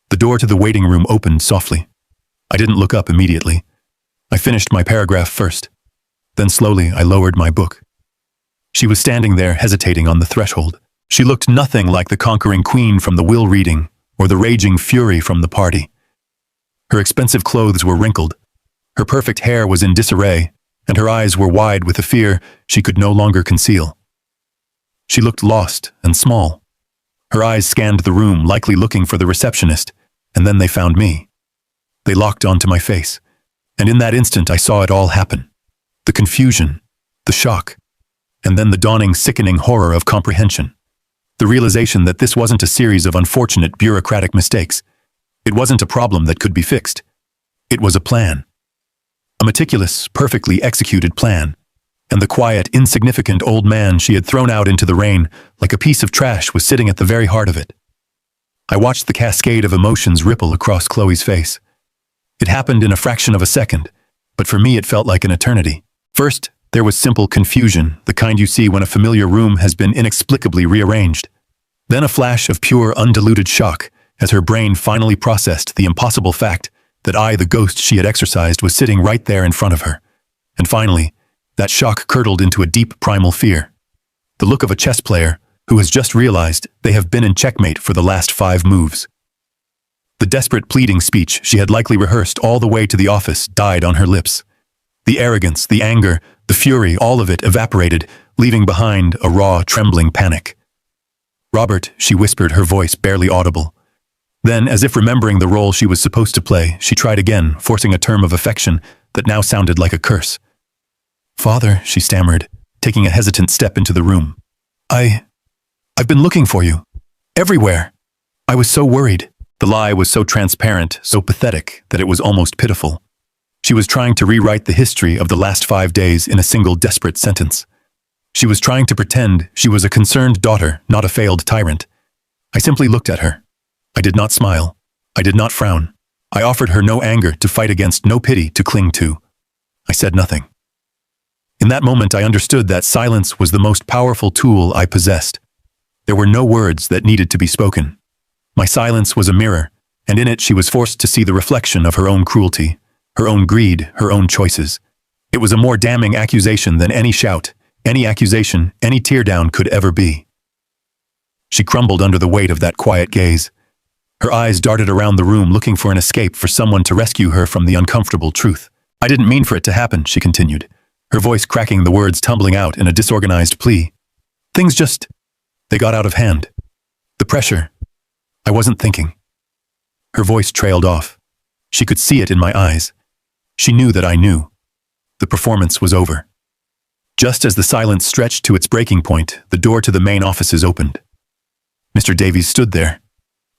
Speaker 1: The door to the waiting room opened softly. I didn't look up immediately. I finished my paragraph first. Then slowly I lowered my book. She was standing there, hesitating on the threshold. She looked nothing like the conquering queen from the will reading or the raging fury from the party. Her expensive clothes were wrinkled. Her perfect hair was in disarray, and her eyes were wide with a fear she could no longer conceal. She looked lost and small. Her eyes scanned the room, likely looking for the receptionist, and then they found me. They locked onto my face, and in that instant I saw it all happen. The confusion, the shock, and then the dawning, sickening horror of comprehension. The realization that this wasn't a series of unfortunate bureaucratic mistakes. It wasn't a problem that could be fixed. It was a plan. A meticulous, perfectly executed plan. And the quiet, insignificant old man she had thrown out into the rain like a piece of trash was sitting at the very heart of it. I watched the cascade of emotions ripple across Chloe's face. It happened in a fraction of a second, but for me it felt like an eternity. First, there was simple confusion, the kind you see when a familiar room has been inexplicably rearranged. Then a flash of pure, undiluted shock, as her brain finally processed the impossible fact that I, the ghost she had exorcised, was sitting right there in front of her. And finally, that shock curdled into a deep primal fear. The look of a chess player who has just realized they have been in checkmate for the last 5 moves. The desperate pleading speech she had likely rehearsed all the way to the office died on her lips. The arrogance, the anger, the fury, all of it evaporated, leaving behind a raw, trembling panic. "Robert," she whispered, her voice barely audible. Then, as if remembering the role she was supposed to play, she tried again, forcing a term of affection that now sounded like a curse. "Father," she stammered, taking a hesitant step into the room. I've been looking for you. Everywhere. I was so worried." The lie was so transparent, so pathetic, that it was almost pitiful. She was trying to rewrite the history of the last 5 days in a single desperate sentence. She was trying to pretend she was a concerned daughter, not a failed tyrant. I simply looked at her. I did not smile. I did not frown. I offered her no anger to fight against, no pity to cling to. I said nothing. In In that moment, I understood that silence was the most powerful tool I possessed. There were no words that needed to be spoken. My silence was a mirror, and in it she was forced to see the reflection of her own cruelty, her own greed, her own choices. It was a more damning accusation than any shout, any accusation, any teardown could ever be. She crumbled under the weight of that quiet gaze. Her eyes darted around the room looking for an escape, for someone to rescue her from the uncomfortable truth. "I didn't mean for it to happen," she continued, her voice cracking, the words tumbling out in a disorganized plea. They got out of hand. The pressure. I wasn't thinking." Her voice trailed off. She could see it in my eyes. She knew that I knew. The performance was over. Just as the silence stretched to its breaking point, the door to the main offices opened. Mr. Davies stood there.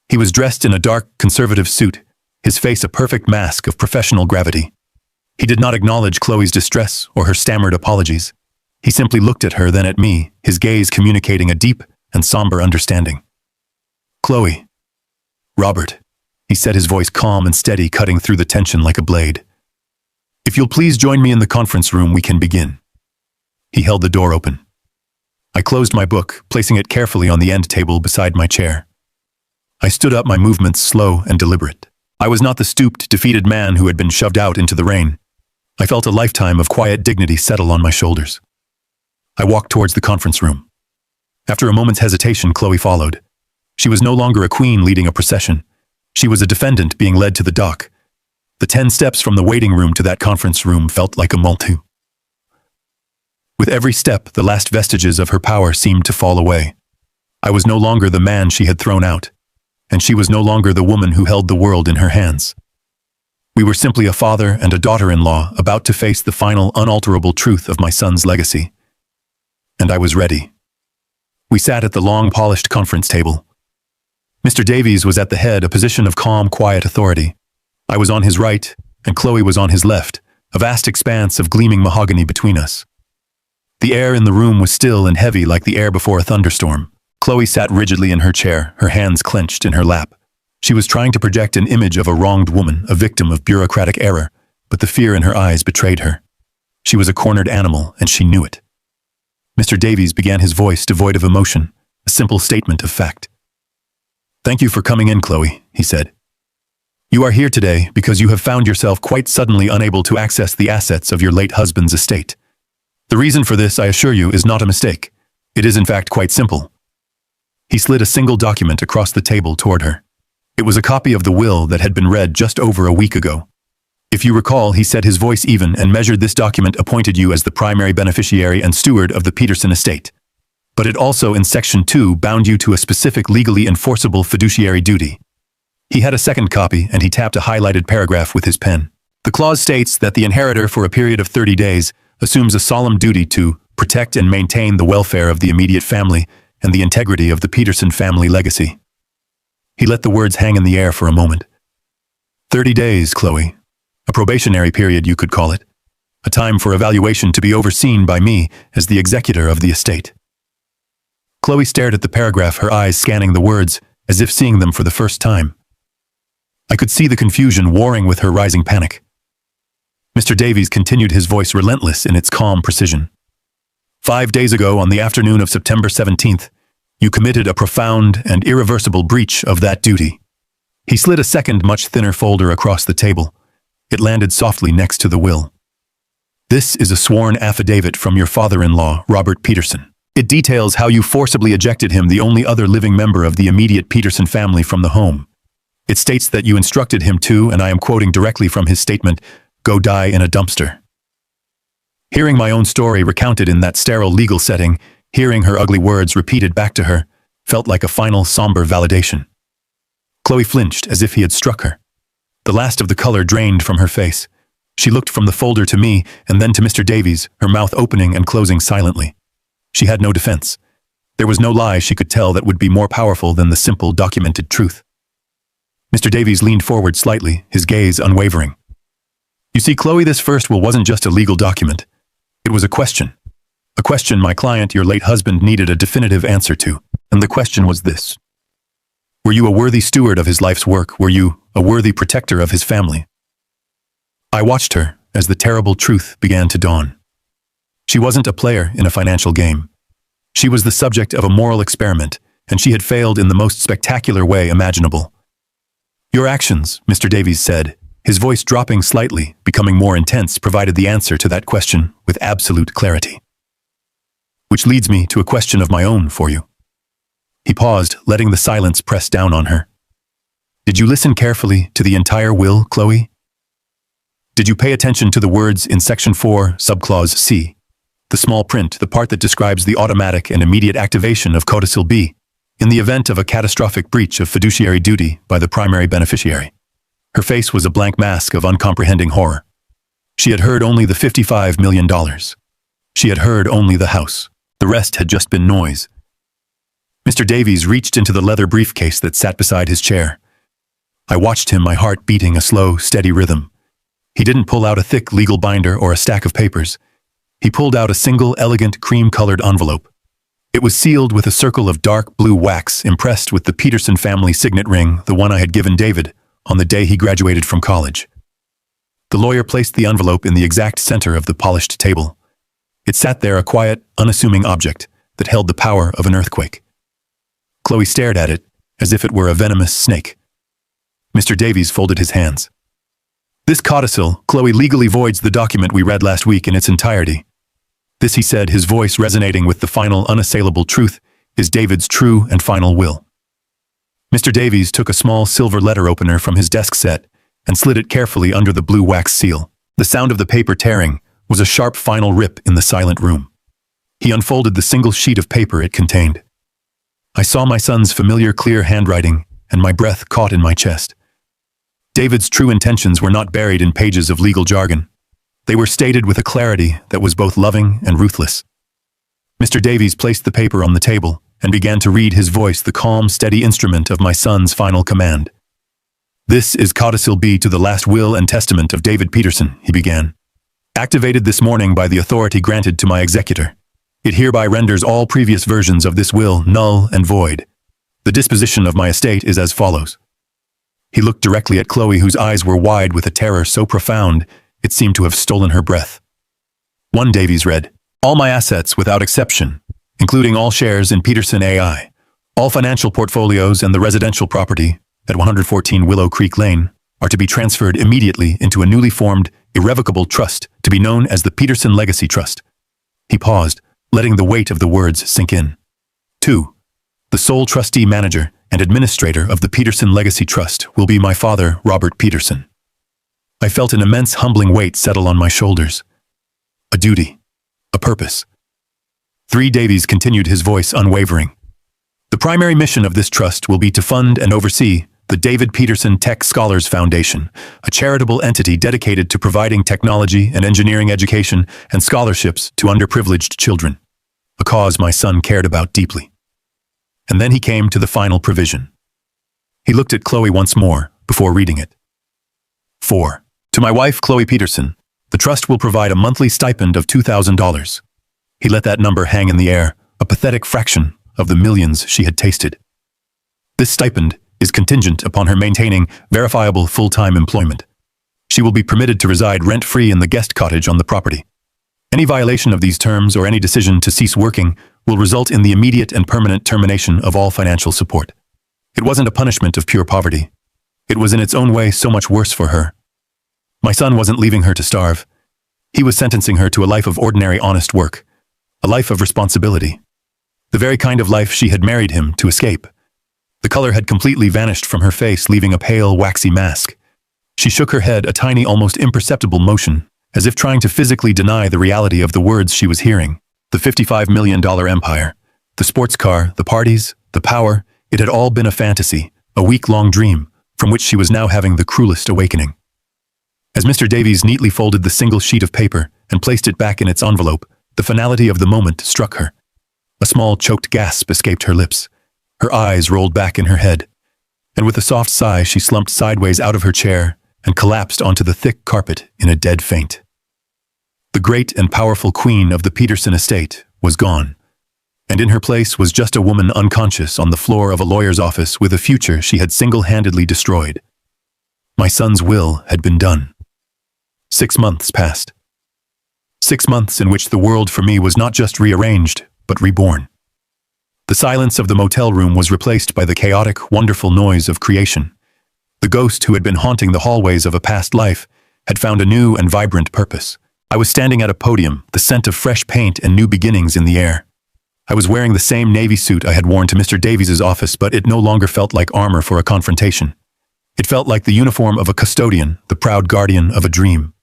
Speaker 1: He was dressed in a dark, conservative suit, his face a perfect mask of professional gravity. He did not acknowledge Chloe's distress or her stammered apologies. He simply looked at her, then at me, his gaze communicating a deep and somber understanding. "Chloe." "Robert," he said, his voice calm and steady, cutting through the tension like a blade. "If you'll please join me in the conference room, we can begin." He held the door open. I closed my book, placing it carefully on the end table beside my chair. I stood up, my movements slow and deliberate. I was not the stooped, defeated man who had been shoved out into the rain. I felt a lifetime of quiet dignity settle on my shoulders. I walked towards the conference room. After a moment's hesitation, Chloe followed. She was no longer a queen leading a procession. She was a defendant being led to the dock. The 10 steps from the waiting room to that conference room felt like a multitude. With every step, the last vestiges of her power seemed to fall away. I was no longer the man she had thrown out, and she was no longer the woman who held the world in her hands. We were simply a father and a daughter-in-law about to face the final, unalterable truth of my son's legacy. And I was ready. We sat at the long, polished conference table. Mr. Davies was at the head, a position of calm, quiet authority. I was on his right, and Chloe was on his left, a vast expanse of gleaming mahogany between us. The air in the room was still and heavy like the air before a thunderstorm. Chloe sat rigidly in her chair, her hands clenched in her lap. She was trying to project an image of a wronged woman, a victim of bureaucratic error, but the fear in her eyes betrayed her. She was a cornered animal, and she knew it. Mr. Davies began, his voice devoid of emotion, a simple statement of fact. "Thank you for coming in, Chloe," he said. "You are here today because you have found yourself quite suddenly unable to access the assets of your late husband's estate. The reason for this, I assure you, is not a mistake. It is in fact quite simple." He slid a single document across the table toward her. It was a copy of the will that had been read just over a week ago. "If you recall," he said, his voice even and measured, "this document appointed you as the primary beneficiary and steward of the Peterson estate. But it also, in Section 2, bound you to a specific legally enforceable fiduciary duty." He had a second copy, and he tapped a highlighted paragraph with his pen. "The clause states that the inheritor, for a period of 30 days, assumes a solemn duty to protect and maintain the welfare of the immediate family and the integrity of the Peterson family legacy." He let the words hang in the air for a moment. 30 days, Chloe. A probationary period, you could call it. A time for evaluation to be overseen by me as the executor of the estate. Chloe stared at the paragraph, her eyes scanning the words, as if seeing them for the first time. I could see the confusion warring with her rising panic. Mr. Davies continued, his voice relentless in its calm precision. 5 days ago, on the afternoon of September 17th, you committed a profound and irreversible breach of that duty. He slid a second, much thinner folder across the table. It landed softly next to the will. This is a sworn affidavit from your father-in-law, Robert Peterson. It details how you forcibly ejected him, the only other living member of the immediate Peterson family, from the home. It states that you instructed him to, and I am quoting directly from his statement, go die in a dumpster. Hearing my own story recounted in that sterile legal setting, hearing her ugly words repeated back to her, felt like a final somber validation. Chloe flinched as if he had struck her. The last of the color drained from her face. She looked from the folder to me and then to Mr. Davies, her mouth opening and closing silently. She had no defense. There was no lie she could tell that would be more powerful than the simple, documented truth. Mr. Davies leaned forward slightly, his gaze unwavering. You see, Chloe, this first will wasn't just a legal document. It was a question. A question my client, your late husband, needed a definitive answer to. And the question was this. Were you a worthy steward of his life's work? Were you a worthy protector of his family? I watched her as the terrible truth began to dawn. She wasn't a player in a financial game. She was the subject of a moral experiment, and she had failed in the most spectacular way imaginable. "Your actions," Mr. Davies said, his voice dropping slightly, becoming more intense, provided the answer to that question with absolute clarity. "Which leads me to a question of my own for you." He paused, letting the silence press down on her. "Did you listen carefully to the entire will, Chloe? Did you pay attention to the words in Section 4, Subclause C? The small print, the part that describes the automatic and immediate activation of Codicil B, in the event of a catastrophic breach of fiduciary duty by the primary beneficiary." Her face was a blank mask of uncomprehending horror. She had heard only the $55 million. She had heard only the house. The rest had just been noise. Mr. Davies reached into the leather briefcase that sat beside his chair. I watched him, my heart beating a slow, steady rhythm. He didn't pull out a thick legal binder or a stack of papers. He pulled out a single, elegant, cream-colored envelope. It was sealed with a circle of dark blue wax impressed with the Peterson family signet ring, the one I had given David on the day he graduated from college. The lawyer placed the envelope in the exact center of the polished table. It sat there, a quiet, unassuming object that held the power of an earthquake. Chloe stared at it as if it were a venomous snake. Mr. Davies folded his hands. "This codicil, Chloe, legally voids the document we read last week in its entirety. This," he said, his voice resonating with the final, unassailable truth, "is David's true and final will." Mr. Davies took a small silver letter opener from his desk set and slid it carefully under the blue wax seal. The sound of the paper tearing was a sharp final rip in the silent room. He unfolded the single sheet of paper it contained. I saw my son's familiar, clear handwriting, and my breath caught in my chest. David's true intentions were not buried in pages of legal jargon. They were stated with a clarity that was both loving and ruthless. Mr. Davies placed the paper on the table and began to read, his voice the calm, steady instrument of my son's final command. "This is Codicil B to the last will and testament of David Peterson," he began. "Activated this morning by the authority granted to my executor. It hereby renders all previous versions of this will null and void. The disposition of my estate is as follows." He looked directly at Chloe, whose eyes were wide with a terror so profound it seemed to have stolen her breath. 1, Davies read, "All my assets without exception, including all shares in Peterson AI, all financial portfolios and the residential property at 114 Willow Creek Lane, are to be transferred immediately into a newly formed, irrevocable trust to be known as the Peterson Legacy Trust." He paused, letting the weight of the words sink in. 2. The sole trustee, manager, and administrator of the Peterson Legacy Trust will be my father, Robert Peterson. I felt an immense, humbling weight settle on my shoulders. A duty. A purpose. 3, Davies continued, his voice unwavering. "The primary mission of this trust will be to fund and oversee the David Peterson Tech Scholars Foundation, a charitable entity dedicated to providing technology and engineering education and scholarships to underprivileged children, a cause my son cared about deeply." And then he came to the final provision. He looked at Chloe once more before reading it. 4. To my wife, Chloe Peterson, the trust will provide a monthly stipend of $2,000. He let that number hang in the air, a pathetic fraction of the millions she had tasted. This stipend is contingent upon her maintaining verifiable full-time employment. She will be permitted to reside rent-free in the guest cottage on the property. Any violation of these terms or any decision to cease working will result in the immediate and permanent termination of all financial support. It wasn't a punishment of pure poverty. It was in its own way so much worse for her. My son wasn't leaving her to starve. He was sentencing her to a life of ordinary, honest work, a life of responsibility, the very kind of life she had married him to escape. The color had completely vanished from her face, leaving a pale, waxy mask. She shook her head, a tiny, almost imperceptible motion, as if trying to physically deny the reality of the words she was hearing. The $55 million empire, the sports car, the parties, the power, it had all been a fantasy, a week-long dream, from which she was now having the cruelest awakening. As Mr. Davies neatly folded the single sheet of paper and placed it back in its envelope, the finality of the moment struck her. A small, choked gasp escaped her lips. Her eyes rolled back in her head, and with a soft sigh she slumped sideways out of her chair and collapsed onto the thick carpet in a dead faint. The great and powerful queen of the Peterson estate was gone, and in her place was just a woman unconscious on the floor of a lawyer's office with a future she had single-handedly destroyed. My son's will had been done. 6 months passed. 6 months in which the world for me was not just rearranged, but reborn. The silence of the motel room was replaced by the chaotic, wonderful noise of creation. The ghost who had been haunting the hallways of a past life had found a new and vibrant purpose. I was standing at a podium, the scent of fresh paint and new beginnings in the air. I was wearing the same navy suit I had worn to Mr. Davies's office, but it no longer felt like armor for a confrontation. It felt like the uniform of a custodian, the proud guardian of a dream.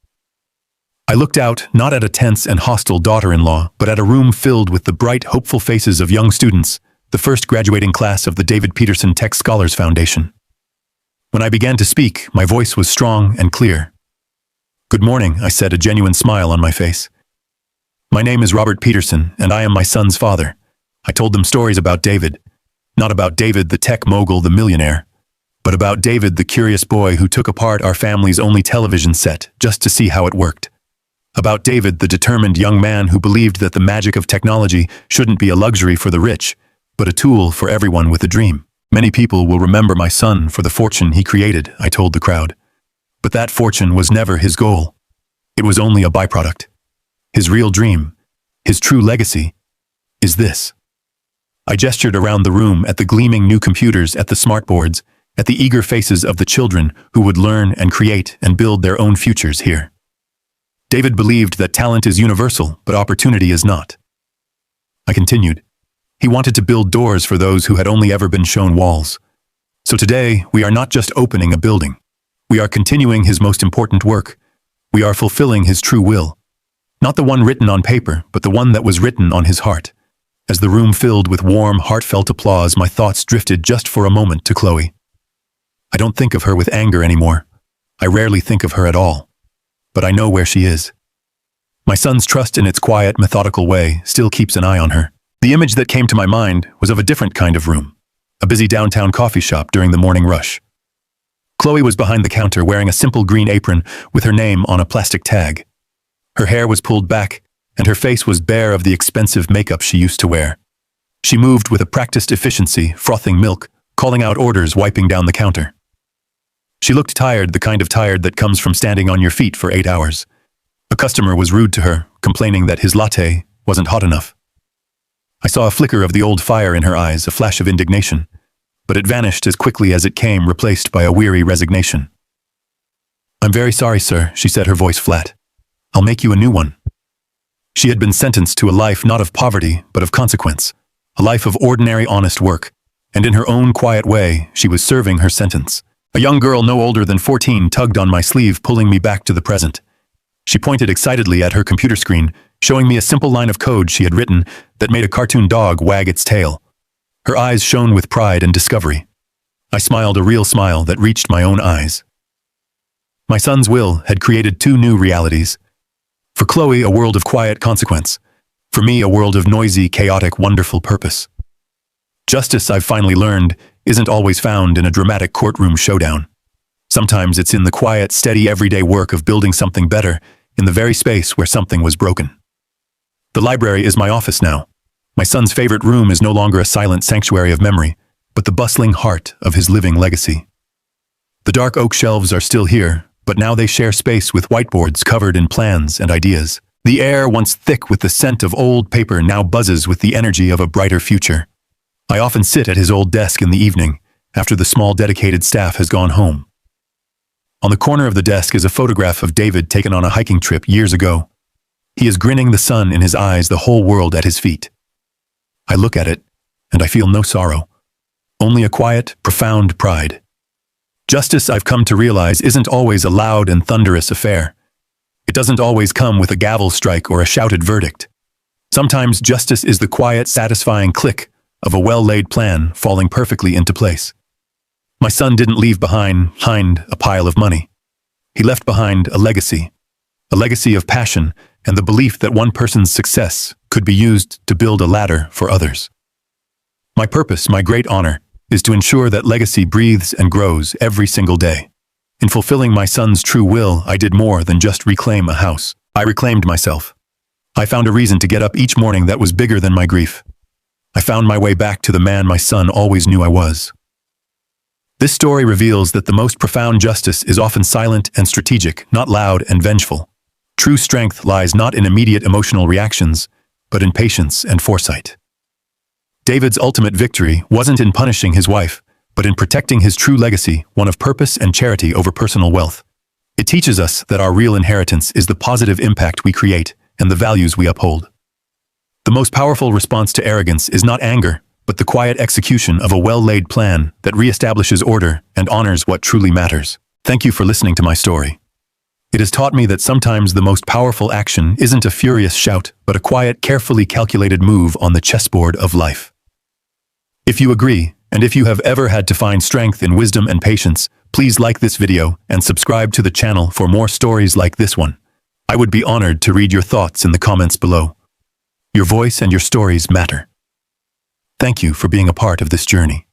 Speaker 1: I looked out, not at a tense and hostile daughter-in-law, but at a room filled with the bright, hopeful faces of young students, the first graduating class of the David Peterson Tech Scholars Foundation. When I began to speak, my voice was strong and clear. "Good morning," I said, a genuine smile on my face. "My name is Robert Peterson, and I am my son's father." I told them stories about David. Not about David, the tech mogul, the millionaire, but about David, the curious boy who took apart our family's only television set just to see how it worked. About David, the determined young man who believed that the magic of technology shouldn't be a luxury for the rich, but a tool for everyone with a dream. "Many people will remember my son for the fortune he created," I told the crowd. But that fortune was never his goal. It was only a byproduct. His real dream, his true legacy, is this. I gestured around the room at the gleaming new computers, at the smartboards, at the eager faces of the children who would learn and create and build their own futures here. David believed that talent is universal, but opportunity is not. I continued. He wanted to build doors for those who had only ever been shown walls. So today, we are not just opening a building. We are continuing his most important work. We are fulfilling his true will. Not the one written on paper, but the one that was written on his heart. As the room filled with warm, heartfelt applause, my thoughts drifted just for a moment to Chloe. I don't think of her with anger anymore. I rarely think of her at all. But I know where she is. My son's trust in its quiet, methodical way still keeps an eye on her. The image that came to my mind was of a different kind of room, a busy downtown coffee shop during the morning rush. Chloe was behind the counter wearing a simple green apron with her name on a plastic tag. Her hair was pulled back, and her face was bare of the expensive makeup she used to wear. She moved with a practiced efficiency, frothing milk, calling out orders, wiping down the counter. She looked tired, the kind of tired that comes from standing on your feet for 8 hours. A customer was rude to her, complaining that his latte wasn't hot enough. I saw a flicker of the old fire in her eyes, a flash of indignation, but it vanished as quickly as it came, replaced by a weary resignation. "I'm very sorry, sir," she said, her voice flat. "I'll make you a new one." She had been sentenced to a life not of poverty, but of consequence, a life of ordinary, honest work, and in her own quiet way, she was serving her sentence. A young girl no older than 14 tugged on my sleeve, pulling me back to the present. She pointed excitedly at her computer screen, showing me a simple line of code she had written that made a cartoon dog wag its tail. Her eyes shone with pride and discovery. I smiled, a real smile that reached my own eyes. My son's will had created 2 new realities. For Chloe, a world of quiet consequence. For me, a world of noisy, chaotic, wonderful purpose. Justice, I've finally learned, isn't always found in a dramatic courtroom showdown. Sometimes it's in the quiet, steady, everyday work of building something better in the very space where something was broken. The library is my office now. My son's favorite room is no longer a silent sanctuary of memory, but the bustling heart of his living legacy. The dark oak shelves are still here, but now they share space with whiteboards covered in plans and ideas. The air, once thick with the scent of old paper, now buzzes with the energy of a brighter future. I often sit at his old desk in the evening, after the small dedicated staff has gone home. On the corner of the desk is a photograph of David taken on a hiking trip years ago. He is grinning, the sun in his eyes, the whole world at his feet. I look at it, and I feel no sorrow, only a quiet, profound pride. Justice, I've come to realize, isn't always a loud and thunderous affair. It doesn't always come with a gavel strike or a shouted verdict. Sometimes justice is the quiet, satisfying click of a well-laid plan falling perfectly into place. My son didn't leave behind a pile of money. He left behind a legacy of passion and the belief that one person's success could be used to build a ladder for others. My purpose, my great honor, is to ensure that legacy breathes and grows every single day. In fulfilling my son's true will, I did more than just reclaim a house. I reclaimed myself. I found a reason to get up each morning that was bigger than my grief. I found my way back to the man my son always knew I was. This story reveals that the most profound justice is often silent and strategic, not loud and vengeful. True strength lies not in immediate emotional reactions, but in patience and foresight. David's ultimate victory wasn't in punishing his wife, but in protecting his true legacy, one of purpose and charity over personal wealth. It teaches us that our real inheritance is the positive impact we create and the values we uphold. The most powerful response to arrogance is not anger, but the quiet execution of a well-laid plan that reestablishes order and honors what truly matters. Thank you for listening to my story. It has taught me that sometimes the most powerful action isn't a furious shout, but a quiet, carefully calculated move on the chessboard of life. If you agree, and if you have ever had to find strength in wisdom and patience, please like this video and subscribe to the channel for more stories like this one. I would be honored to read your thoughts in the comments below. Your voice and your stories matter. Thank you for being a part of this journey.